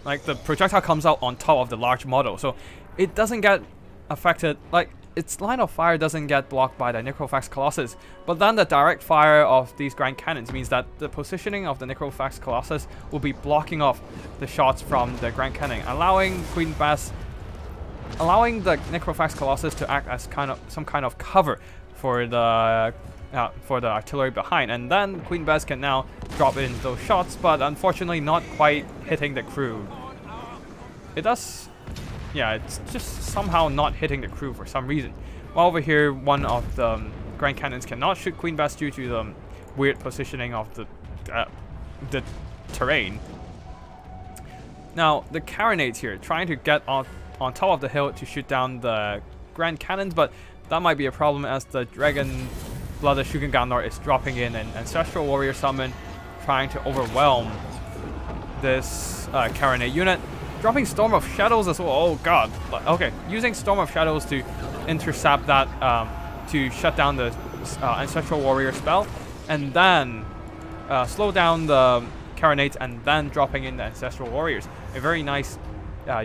Like, the projectile comes out on top of the large model, so it doesn't get affected, like, its line of fire doesn't get blocked by the Necrophax Colossus, but then the direct fire of these Grand Cannons means that the positioning of the Necrophax Colossus will be blocking off the shots from the Grand Cannon, allowing the Necrophax Colossus to act as some kind of cover for the artillery behind, and then Queen Bess can now drop in those shots, but unfortunately not quite hitting the crew. It does, yeah, it's just somehow not hitting the crew for some reason. While over here, one of the Grand Cannons cannot shoot Queen Bess due to the weird positioning of the terrain. Now, the Carronades here, trying to get on top of the hill to shoot down the Grand Cannons, but that might be a problem as the Dragon-blooded Shugengan Lord is dropping in an Ancestral Warrior summon, trying to overwhelm this Carronade unit. Dropping Storm of Shadows as well. Oh god. Okay, using Storm of Shadows to intercept that, to shut down the Ancestral Warrior spell, and then slow down the Carronades and then dropping in the Ancestral Warriors. A very nice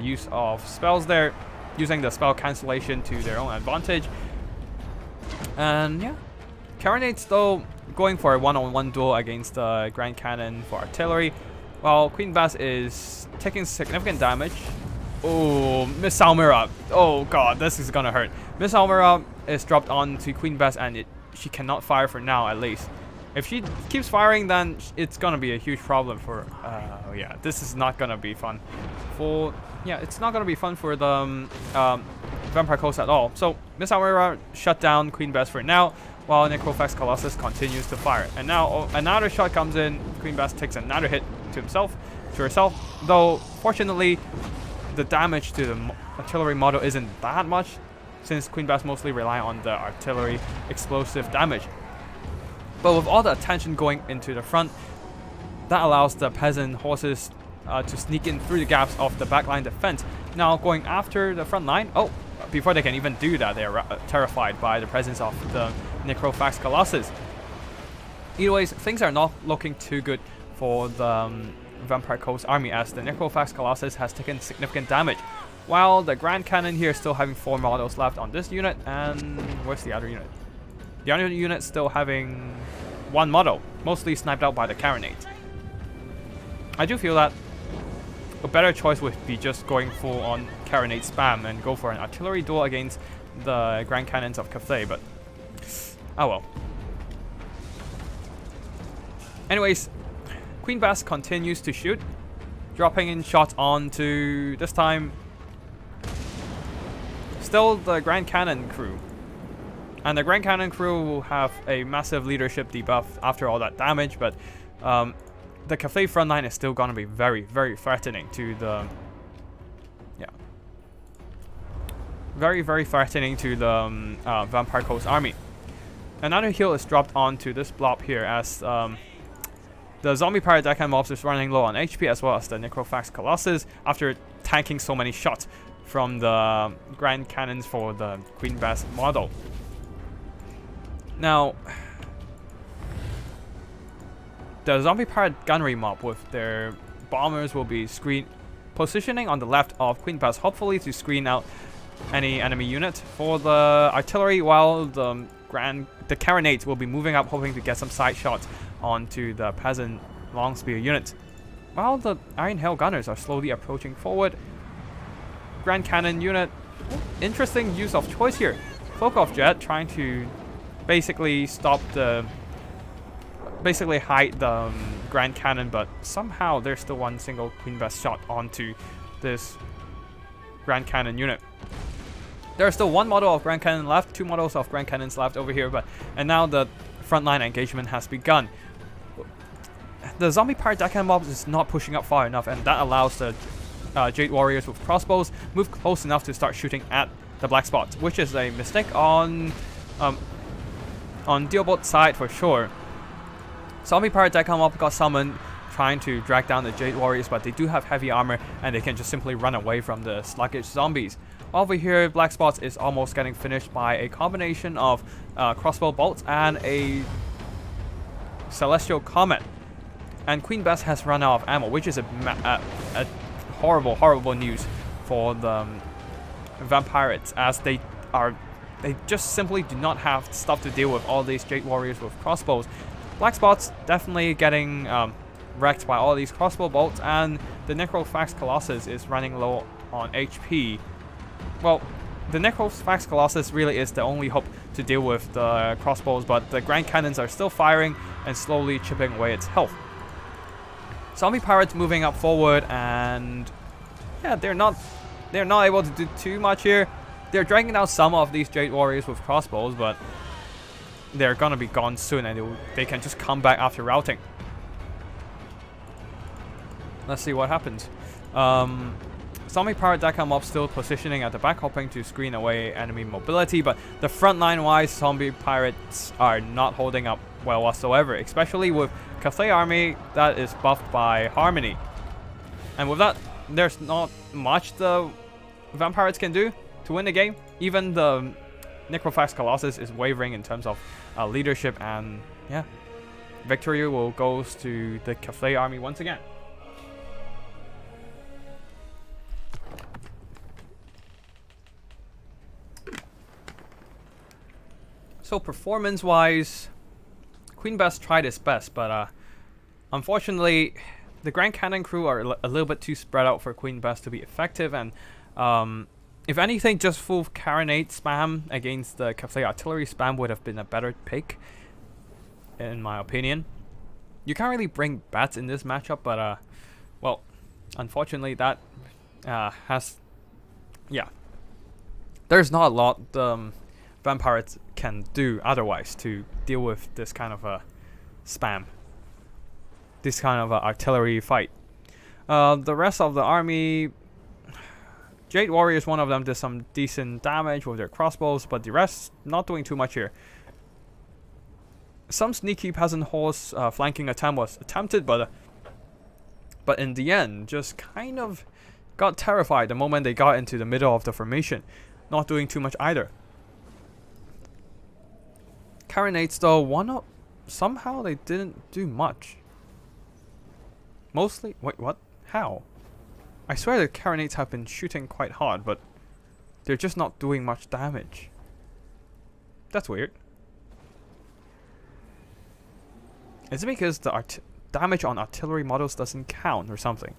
use of spells there, using the spell cancellation to their own advantage. And yeah, Carronades though going for a one-on-one duel against the Grand Cannon for artillery, while Queen Bess is taking significant damage. Oh, Miss Almira. Oh god, this is gonna hurt. Miss Almira is dropped onto Queen Bess and she cannot fire for now, at least. If she keeps firing, then it's gonna be a huge problem for. Yeah, this is not gonna be fun. It's not gonna be fun for the Vampire Coast at all. So Miss Almira shut down Queen Bess for now, while Necrophax Colossus continues to fire. And now another shot comes in. Queen Bess takes another hit to herself. Though fortunately, the damage to the artillery model isn't that much, since Queen Bess mostly rely on the artillery explosive damage. But with all the attention going into the front, that allows the peasant horses to sneak in through the gaps of the backline defense. Now going after the front line, before they can even do that, they are terrified by the presence of the Necrophax Colossus. Either ways, things are not looking too good for the Vampire Coast army, as the Necrophax Colossus has taken significant damage, while the Grand Cannon here is still having 4 models left on this unit. And where's the other unit? The other unit still having 1 model, mostly sniped out by the Carronades. I do feel that a better choice would be just going full on Carronade spam and go for an artillery duel against the Grand Cannons of Cathay, but oh well. Anyways, Queen Bess continues to shoot, dropping in shots onto, this time, still the Grand Cannon crew. And the Grand Cannon crew will have a massive leadership debuff after all that damage, but the Cathay front line is still going to be very, very threatening to the... Yeah. Very, very threatening to the Vampire Coast army. Another heal is dropped onto this blob here, as the Zombie Pirate Deckhand mobs is running low on HP, as well as the Necrophax Colossus, after tanking so many shots from the Grand Cannons for the Queen Bess model. Now, the Zombie Pirate Gunnery mob with their bombers will be positioning on the left of Queen Bess, hopefully to screen out any enemy unit for the artillery, while the Carronades will be moving up, hoping to get some side shots onto the peasant long spear unit, while the Iron Hail Gunners are slowly approaching forward. Grand Cannon unit, interesting use of choice here. Cloak of Jet trying to basically hide the Grand Cannon, but somehow there's still one single Queen Bess shot onto this Grand Cannon unit. There's still 1 model of Grand Cannon left, 2 models of Grand Cannons left over here, and now the frontline engagement has begun. The Zombie Pirate Deckhand mob is not pushing up far enough, and that allows the Jade Warriors with crossbows move close enough to start shooting at the black spots, which is a mistake on Dealbot's side for sure. Zombie Pirate Deckhand mob got summoned trying to drag down the Jade Warriors, but they do have heavy armor and they can just simply run away from the sluggish zombies. Over here, Black Spots is almost getting finished by a combination of crossbow bolts and a Celestial Comet. And Queen Bess has run out of ammo, which is a horrible, horrible news for the Vampirates, as they just simply do not have stuff to deal with all these Jade Warriors with crossbows. Black Spots definitely getting wrecked by all these crossbow bolts, and the Necrophax Colossus is running low on HP. Well, the Necrophax Colossus really is the only hope to deal with the crossbows, but the Grand Cannons are still firing and slowly chipping away its health. Zombie Pirates moving up forward, and yeah, they're not able to do too much here. They're dragging down some of these Jade Warriors with crossbows, but they're gonna be gone soon, and they can just come back after routing. Let's see what happens. Zombie Pirate Deckhand mob still positioning at the back, hoping to screen away enemy mobility, but the front line wise, Zombie Pirates are not holding up well whatsoever, especially with Cathay army that is buffed by Harmony. And with that, there's not much the Vampirates can do to win the game. Even the Necrophax Colossus is wavering in terms of leadership, and yeah, victory will goes to the Cafe army once again. So performance-wise, Queen Bess tried its best, but unfortunately, the Grand Cannon crew are a little bit too spread out for Queen Bess to be effective, and if anything, just full Carronade spam against the Cafe artillery spam would have been a better pick, in my opinion. You can't really bring bats in this matchup, but well, unfortunately that there's not a lot vampires can do otherwise to deal with this kind of spam, this kind of artillery fight. The rest of the army, Jade Warriors, one of them did some decent damage with their crossbows, but the rest not doing too much here. Some sneaky peasant horse flanking attempt was attempted, but in the end, just kind of got terrified the moment they got into the middle of the formation, not doing too much either. Carronades though, somehow they didn't do much. Mostly, wait, what? How? I swear the Carronades have been shooting quite hard, but they're just not doing much damage. That's weird. Is it because the damage on artillery models doesn't count or something?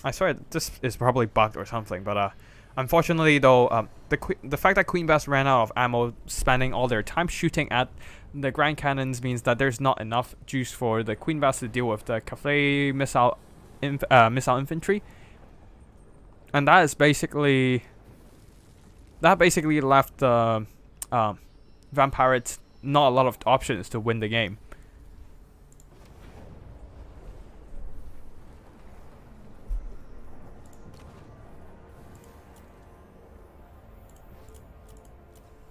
I swear this is probably bugged or something, but unfortunately though, the fact that Queen Bess ran out of ammo, spending all their time shooting at the Grand Cannons, means that there's not enough juice for the Queen Bess to deal with the Cafe missile infantry, and that basically left the Vampirates not a lot of options to win the game.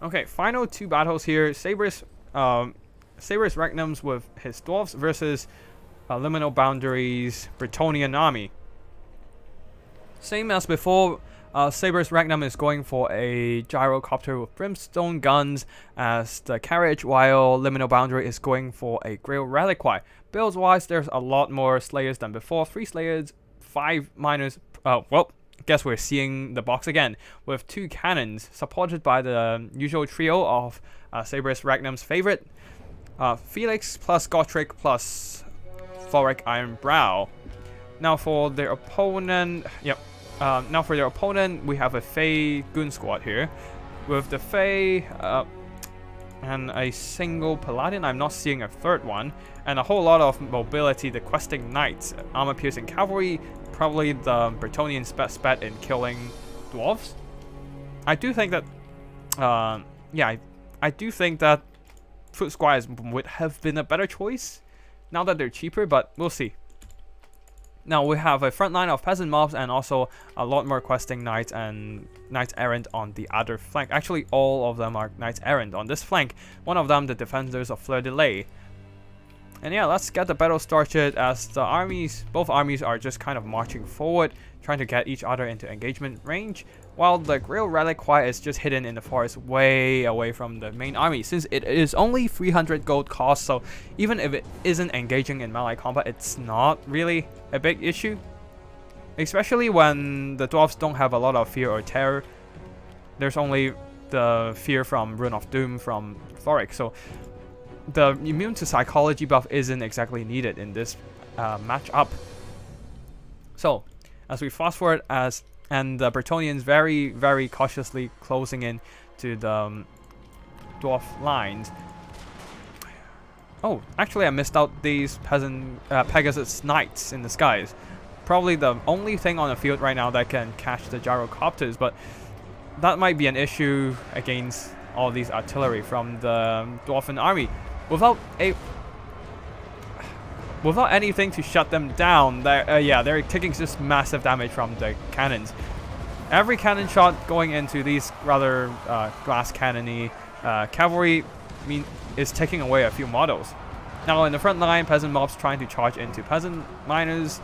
Okay, final two battles here. Saber's Regnums with his dwarves versus Liminal Boundaries Bretonnian army. Same as before, Saber's Regnum is going for a gyrocopter with brimstone guns as the carriage, while Liminal Boundary is going for a Grail Reliquary. Builds wise, there's a lot more Slayers than before. 3 Slayers, 5 Miners. Well, guess we're seeing the box again with 2 cannons supported by the usual trio of Saber's Regnum's favorite, Felix plus Gotrek plus Thoric Iron Brow. Now for their opponent, we have a Fey Goon Squad here with the Fey and a single Paladin. I'm not seeing a third one, and a whole lot of mobility. The Questing Knights, armor piercing cavalry, probably the Bretonnians' best bet in killing dwarves. I do think that, I do think that Foot Squires would have been a better choice now that they're cheaper, but we'll see. Now we have a front line of peasant mobs and also a lot more questing knights and knights errant on the other flank. Actually, all of them are knights errant on this flank. One of them, the defenders of Fleur de Lys. And yeah, let's get the battle started as both armies are just kind of marching forward, trying to get each other into engagement range, while the Grail Reliquary is just hidden in the forest way away from the main army. Since it is only 300 gold cost, so even if it isn't engaging in melee combat, it's not really a big issue. Especially when the dwarves don't have a lot of fear or terror. There's only the fear from Rune of Doom from Thoric, so the immune to psychology buff isn't exactly needed in this matchup. So, as we fast forward, and the Bretonnians very, very cautiously closing in to the dwarf lines. Oh, actually I missed out these Pegasus Knights in the skies. Probably the only thing on the field right now that can catch the gyrocopters, but that might be an issue against all these artillery from the Dwarfen army. Without anything to shut them down, they're taking just massive damage from the cannons. Every cannon shot going into these rather glass cannony cavalry is taking away a few models. Now in the front line, peasant mobs trying to charge into peasant miners,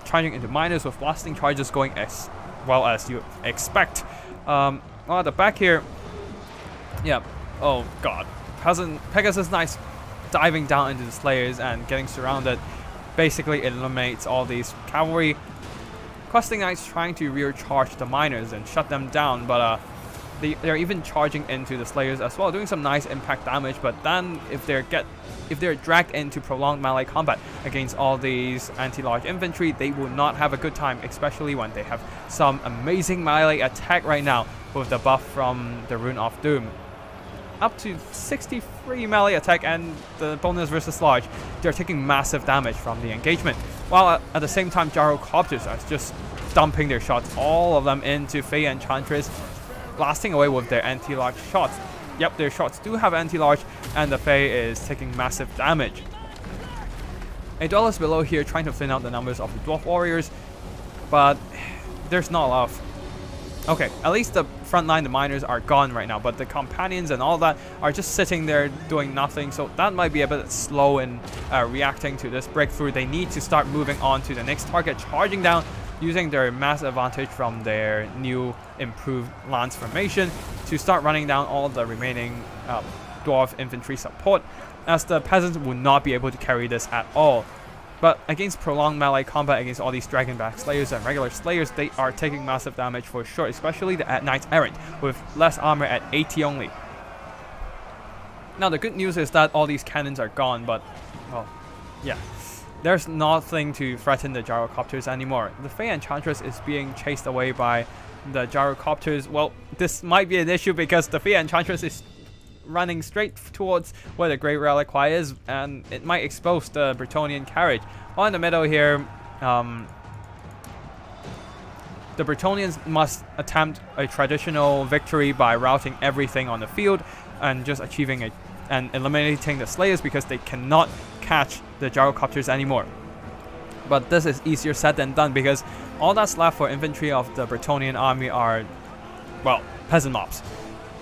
charging into miners with blasting charges going as well as you expect. Well, at the back here, yeah. Oh god, Pegasus Knights diving down into the Slayers and getting surrounded basically eliminates all these cavalry. Questing Knights trying to rear charge the miners and shut them down, but they're even charging into the Slayers as well, doing some nice impact damage. But then if they're dragged into prolonged melee combat against all these anti-large infantry, they will not have a good time, especially when they have some amazing melee attack right now with the buff from the Rune of Doom. Up to 63 melee attack, and the bonus versus large, they're taking massive damage from the engagement. While at the same time, Gyrocopters are just dumping their shots, all of them into Fey Enchantress, blasting away with their anti-large shots. Yep, their shots do have anti-large, and the Fey is taking massive damage. A Dwellers below here trying to thin out the numbers of the Dwarf Warriors, but there's not a lot of... Okay, at least the front line, the miners, are gone right now, but the companions and all that are just sitting there doing nothing, so that might be a bit slow in reacting to this breakthrough. They need to start moving on to the next target, charging down, using their mass advantage from their new improved lance formation to start running down all the remaining dwarf infantry support, as the peasants will not be able to carry this at all. But against prolonged melee combat against all these Dragonback Slayers and regular Slayers, they are taking massive damage for sure, especially the Knights Errant with less armor at 80 only. Now the good news is that all these cannons are gone, but, well, yeah. There's nothing to threaten the Gyrocopters anymore. The Fey Enchantress is being chased away by the Gyrocopters. Well, this might be an issue because the Fey Enchantress is running straight towards where the Great Reliquary is, and it might expose the Bretonnian Carriage. While in the middle here, the Bretonnians must attempt a traditional victory by routing everything on the field and just achieving and eliminating the Slayers, because they cannot catch the Gyrocopters anymore. But this is easier said than done, because all that's left for infantry of the Bretonnian army are, well, peasant mobs.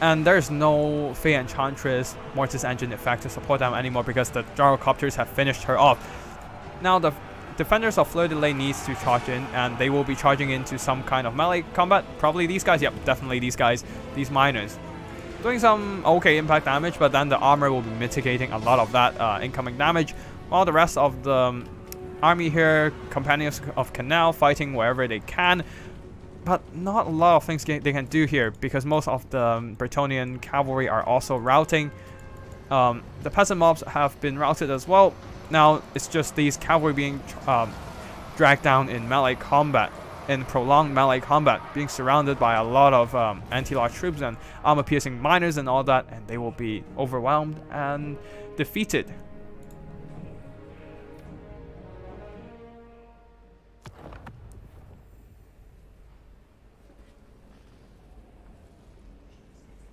And there's no Fey Enchantress Mortis Engine effect to support them anymore, because the Gyrocopters have finished her off. Now the defenders of Fleur de Lis needs to charge in, and they will be charging into some kind of melee combat. Probably these guys. Yep, definitely these guys, these miners. Doing some okay impact damage, but then the armor will be mitigating a lot of that incoming damage. While the rest of the army here, Companions of Canal, fighting wherever they can. But not a lot of things they can do here, because most of the Bretonnian cavalry are also routing. The peasant mobs have been routed as well. Now it's just these cavalry being dragged down in melee combat, in prolonged melee combat, being surrounded by a lot of anti-large troops and armor-piercing miners and all that, and they will be overwhelmed and defeated.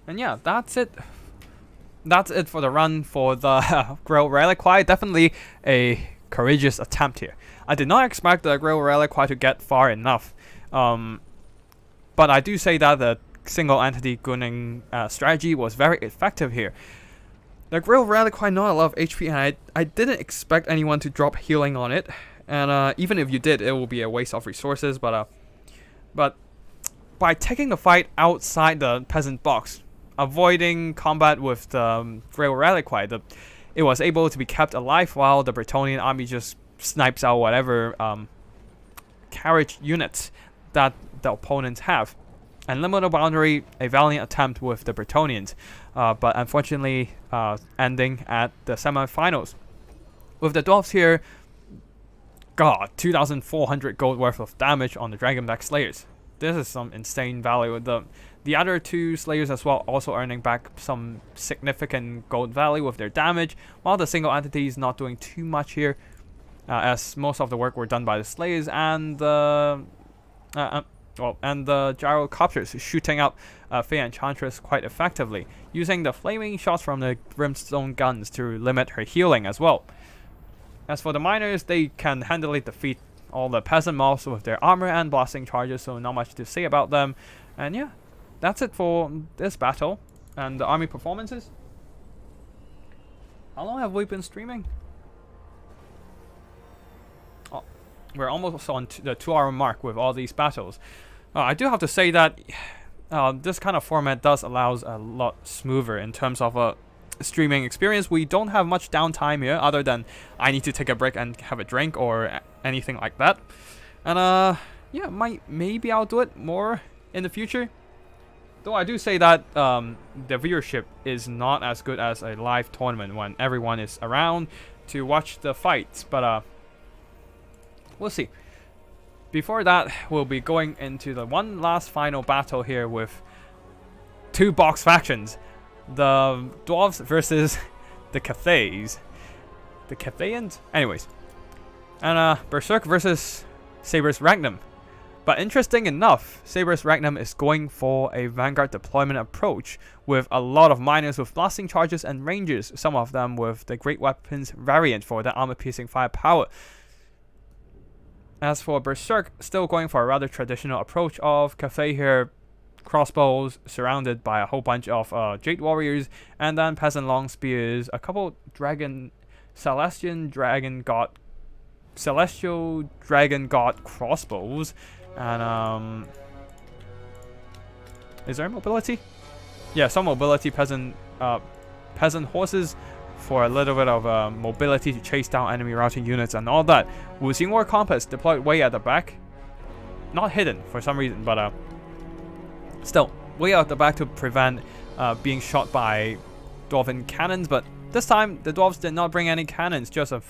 And yeah, that's it. That's it for the run for the Grail Reliquary. Definitely a courageous attempt here. I did not expect the Grail Reliquary to get far enough. But I do say that the single entity gunning strategy was very effective here. The Grail Reliquary not a lot of HP, and I didn't expect anyone to drop healing on it. And even if you did, it will be a waste of resources. But by taking the fight outside the peasant box, avoiding combat with the Grail Reliquary, it was able to be kept alive while the Bretonnian army just snipes out whatever carriage units that the opponents have. And Liminal Boundary, a valiant attempt with the Bretonnians, but unfortunately ending at the semi-finals. With the dwarves here, god, 2,400 gold worth of damage on the Dragonback Slayers. This is some insane value. The other two Slayers as well also earning back some significant gold value with their damage, while the single entity is not doing too much here, as most of the work were done by the Slayers and the Gyrocopters shooting up Fey Enchantress quite effectively, using the flaming shots from the Brimstone guns to limit her healing as well. As for the miners, they can handily defeat all the peasant mobs with their armor and blasting charges, so not much to say about them. And yeah, that's it for this battle and the army performances. How long have we been streaming? Oh, we're almost on the 2-hour mark with all these battles. I do have to say that this kind of format does allows a lot smoother in terms of streaming experience. We don't have much downtime here other than I need to take a break and have a drink or anything like that. And yeah, maybe I'll do it more in the future. Though I do say that the viewership is not as good as a live tournament when everyone is around to watch the fights, but we'll see. Before that, we'll be going into the one last final battle here with 2 box factions. The Dwarves versus the Cathays. The Cathayans? Anyways. And Berserk versus Saber's Regnum. But interesting enough, Saber's Regnum is going for a Vanguard deployment approach with a lot of miners with blasting charges and ranges, some of them with the Great Weapons variant for the armor-piercing firepower. As for Berserk, still going for a rather traditional approach of Cathay here, crossbows surrounded by a whole bunch of Jade Warriors, and then Peasant Long Spears, a couple Celestial Dragon God crossbows, and is there mobility? Yeah, some mobility peasant horses for a little bit of mobility to chase down enemy routing units and all that. Wuxing War Compass deployed way at the back. Not hidden for some reason, but still, way out the back to prevent being shot by Dwarven cannons. But this time, the Dwarves did not bring any cannons, just a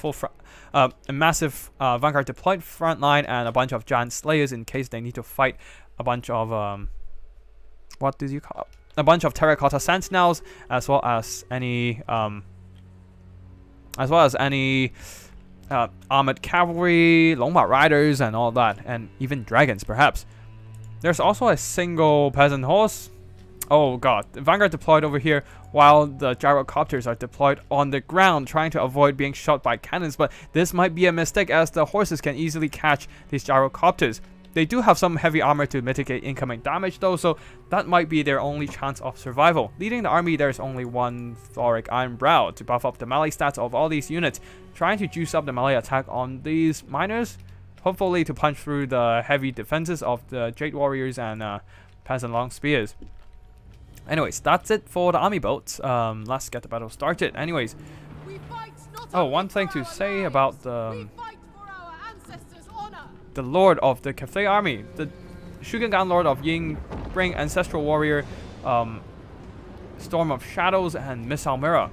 a massive Vanguard deployed front line and a bunch of Giant Slayers in case they need to fight a bunch of, what did you call it? A bunch of Terracotta Sentinels, as well as any armored cavalry, Longmarch Riders, and all that, and even dragons, perhaps. There's also a single peasant horse. Oh god, the Vanguard deployed over here while the gyrocopters are deployed on the ground, trying to avoid being shot by cannons, but this might be a mistake as the horses can easily catch these gyrocopters. They do have some heavy armor to mitigate incoming damage though, so that might be their only chance of survival. Leading the army, there's only one Thoric Iron Brow to buff up the melee stats of all these units, trying to juice up the melee attack on these miners, hopefully to punch through the heavy defenses of the Jade Warriors and Peasant Long Spears. Anyways, that's it for the army boats. Let's get the battle started. Anyways, one thing to say about the Lord of the Cathay army, the Shugengan Lord of Ying, bring Ancestral Warrior, Storm of Shadows, and Missile Mirror.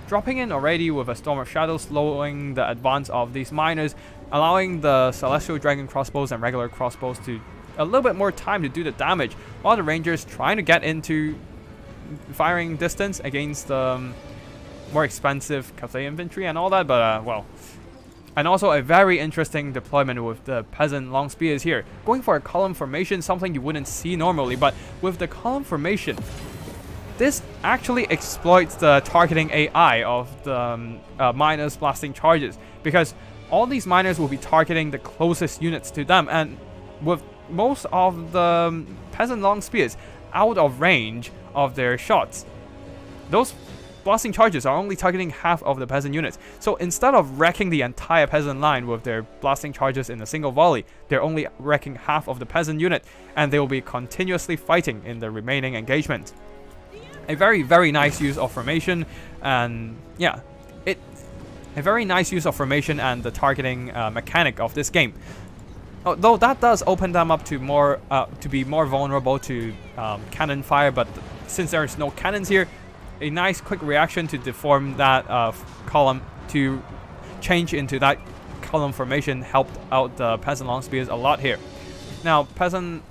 Dropping in already with a Storm of Shadows, slowing the advance of these miners, allowing the Celestial Dragon crossbows and regular crossbows to a little bit more time to do the damage, while the Rangers trying to get into firing distance against more expensive Cathay infantry and all that, but well. And also a very interesting deployment with the Peasant Long Spears here. Going for a column formation, something you wouldn't see normally, but with the column formation, this actually exploits the targeting AI of the miners blasting charges, because all these miners will be targeting the closest units to them, and with most of the Peasant Long Spears out of range of their shots, those blasting charges are only targeting half of the peasant units. So instead of wrecking the entire peasant line with their blasting charges in a single volley, they're only wrecking half of the peasant unit, and they will be continuously fighting in the remaining engagement. A very, very nice use of formation, and yeah, a very nice use of formation and the targeting mechanic of this game. Although that does open them up to more to be more vulnerable to cannon fire, but since there's no cannons here, a nice quick reaction to deform that column to change into that column formation helped out the Peasant Long Spears a lot here. Now, Peasant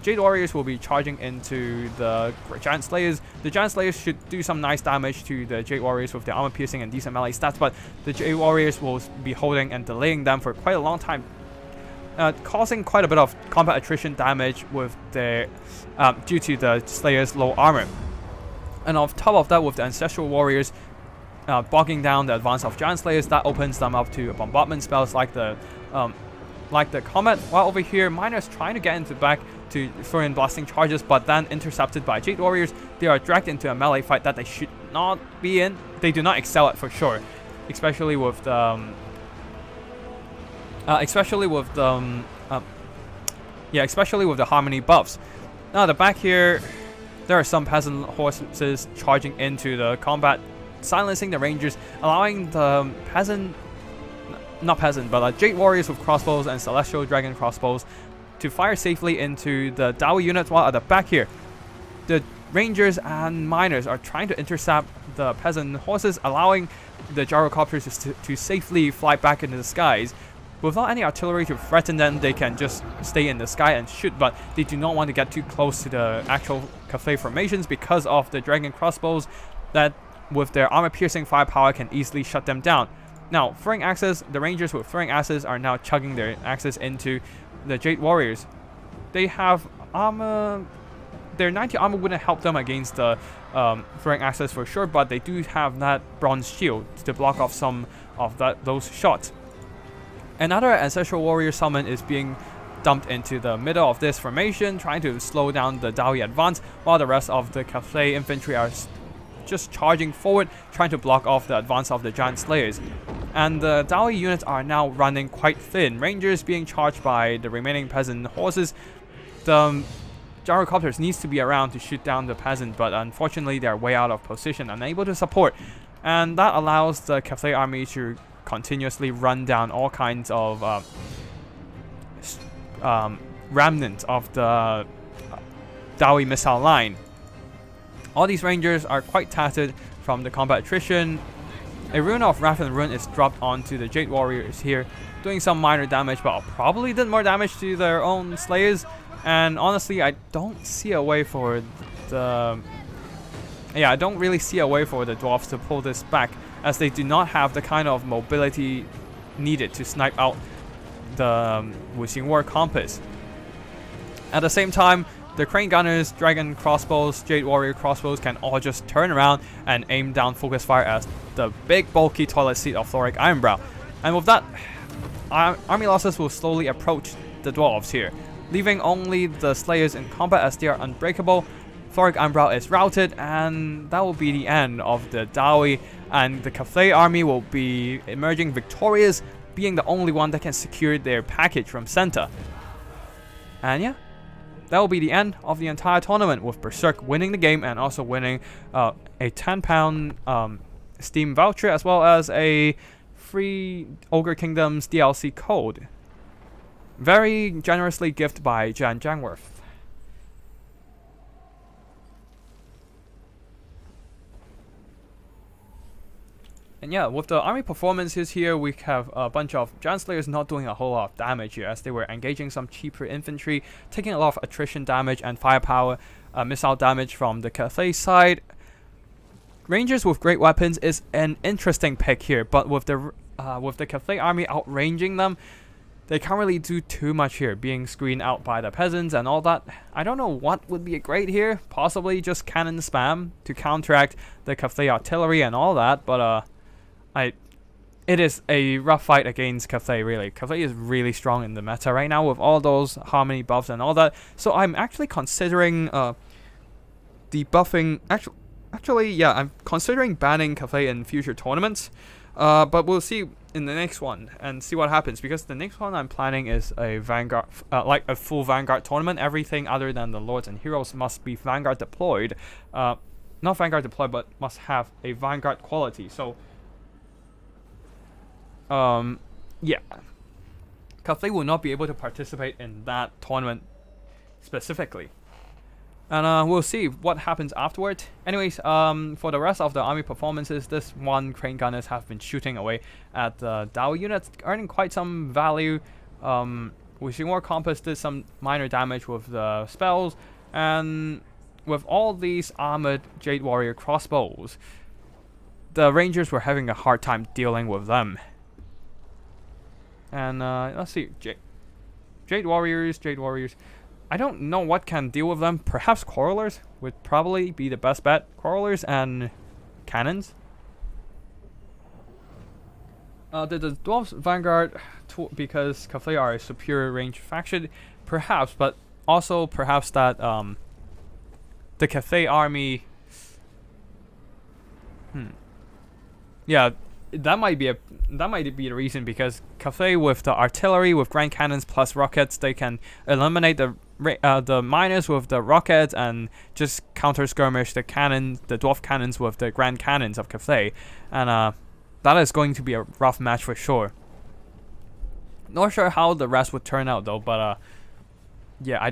Jade Warriors will be charging into the Giant Slayers. The Giant Slayers should do some nice damage to the Jade Warriors with their armor piercing and decent melee stats, but the Jade Warriors will be holding and delaying them for quite a long time, causing quite a bit of combat attrition damage with their due to the Slayers' low armor. And on top of that, with the Ancestral Warriors bogging down the advance of Giant Slayers, that opens them up to bombardment spells like the Comet. While over here, miners trying to get into the back to throw in blasting charges, but then intercepted by Jade Warriors. They are dragged into a melee fight that they should not be in. They do not excel at for sure, especially with the especially with the harmony buffs. Now the back here, there are some peasant horses charging into the combat silencing the Rangers, allowing the Jade Warriors with crossbows and Celestial Dragon crossbows to fire safely into the Dawi units, while at the back here, the Rangers and Miners are trying to intercept the peasant horses, allowing the gyrocopters to safely fly back into the skies. Without any artillery to threaten them, they can just stay in the sky and shoot, but they do not want to get too close to the actual Cathay formations because of the dragon crossbows that, with their armor-piercing firepower, can easily shut them down. Now, throwing axes, the Rangers with throwing axes are now chugging their axes into the Jade Warriors. They have armor. Their 90 armor wouldn't help them against the throwing axes for sure, but they do have that bronze shield to block off some of those shots. Another Ancestral Warrior summon is being dumped into the middle of this formation, trying to slow down the Dawi advance, while the rest of the Cathay infantry are just charging forward, trying to block off the advance of the Giant Slayers. And the Dawi units are now running quite thin, Rangers being charged by the remaining peasant horses. The gyrocopters needs to be around to shoot down the peasant, but unfortunately they're way out of position, unable to support, and that allows the Cathay army to continuously run down all kinds of remnants of the Dawi missile line. All these Rangers are quite tattered from the combat attrition. A rune of Wrath and Rune is dropped onto the Jade Warriors here, doing some minor damage, but probably did more damage to their own Slayers. And honestly, I don't see a way for the... I don't really see a way for the Dwarves to pull this back, as they do not have the kind of mobility needed to snipe out the Wuxing War Compass. At the same time, the Crane Gunners, Dragon Crossbows, Jade Warrior Crossbows can all just turn around and aim down focus fire as the big bulky toilet seat of Thoric Ironbrow. And with that, army losses will slowly approach the Dwarves here, leaving only the Slayers in combat as they are unbreakable. Thoric Ironbrow is routed, and that will be the end of the Dawi, and the Cathay army will be emerging victorious, being the only one that can secure their package from Center. And yeah, that will be the end of the entire tournament, with Berserk winning the game and also winning a £10 Steam voucher, as well as a free Ogre Kingdoms DLC code. Very generously gifted by Jan Jangworth. And yeah, with the army performances here, we have a bunch of Giant Slayers not doing a whole lot of damage here, as they were engaging some cheaper infantry, taking a lot of attrition damage and firepower missile damage from the Cathay side. Rangers with great weapons is an interesting pick here, but with the Cathay army outranging them, they can't really do too much here, being screened out by the peasants and all that. I don't know what would be a great here, possibly just cannon spam to counteract the Cathay artillery and all that, but it is a rough fight against Cathay, really. Cathay is really strong in the meta right now with all those harmony buffs and all that. So I'm actually considering debuffing... Actually, yeah, I'm considering banning Cathay in future tournaments. But we'll see in the next one and see what happens, because the next one I'm planning is a Vanguard, like a full Vanguard tournament. Everything other than the Lords and Heroes must be Vanguard deployed. Not Vanguard deployed, but must have a Vanguard quality. So... yeah, Cathay will not be able to participate in that tournament specifically, and we'll see what happens afterward. Anyways, for the rest of the army performances, this one Crane Gunners have been shooting away at the Dawi units, earning quite some value. Wuxing War Compass did some minor damage with the spells, and with all these armored Jade Warrior crossbows, the Rangers were having a hard time dealing with them. And let's see, Jade Warriors. I don't know what can deal with them. Perhaps Quarrelers would probably be the best bet. Quarrelers and cannons. The Dwarves Vanguard, because Cathay are a superior range faction, perhaps, but also perhaps that the Cathay army. Yeah. That might be the reason, because Cathay with the artillery, with grand cannons plus rockets, they can eliminate the the miners with the rockets and just counter skirmish the cannons, the dwarf cannons with the grand cannons of Cathay, and that is going to be a rough match for sure. Not sure how the rest would turn out though, but yeah,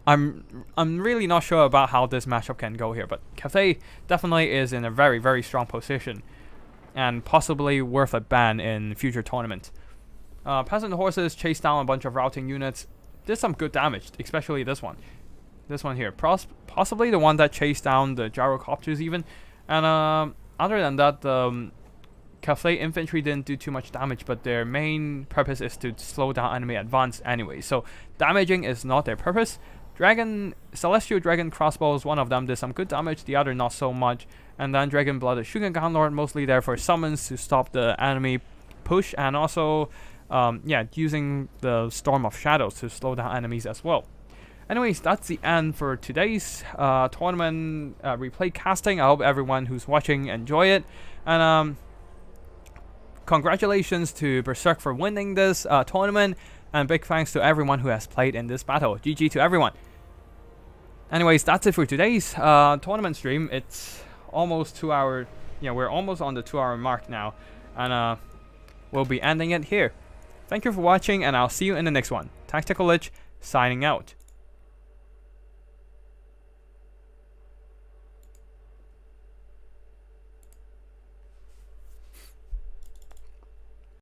I'm really not sure about how this matchup can go here, but Cathay definitely is in a very, very strong position and possibly worth a ban in future tournament. Peasant horses chased down a bunch of routing units, did some good damage, especially this one. This one here, possibly the one that chased down the gyrocopters even. And other than that, the Cathay infantry didn't do too much damage, but their main purpose is to slow down enemy advance anyway. So damaging is not their purpose. Celestial Dragon crossbows, one of them did some good damage, the other not so much. And then Dragon Blooded Shugengan Lord, mostly there for summons to stop the enemy push, and also using the Storm of Shadows to slow down enemies as well. Anyways, that's the end for today's tournament replay casting. I hope everyone who's watching enjoy it, and congratulations to Berserk for winning this tournament, and big thanks to everyone who has played in this battle. GG to everyone. Anyways, that's it for today's tournament stream. It's almost 2 hour. Yeah, we're almost on the 2 hour mark now, and we'll be ending it here. Thank you for watching, and I'll see you in the next one. Tactical Lich signing out.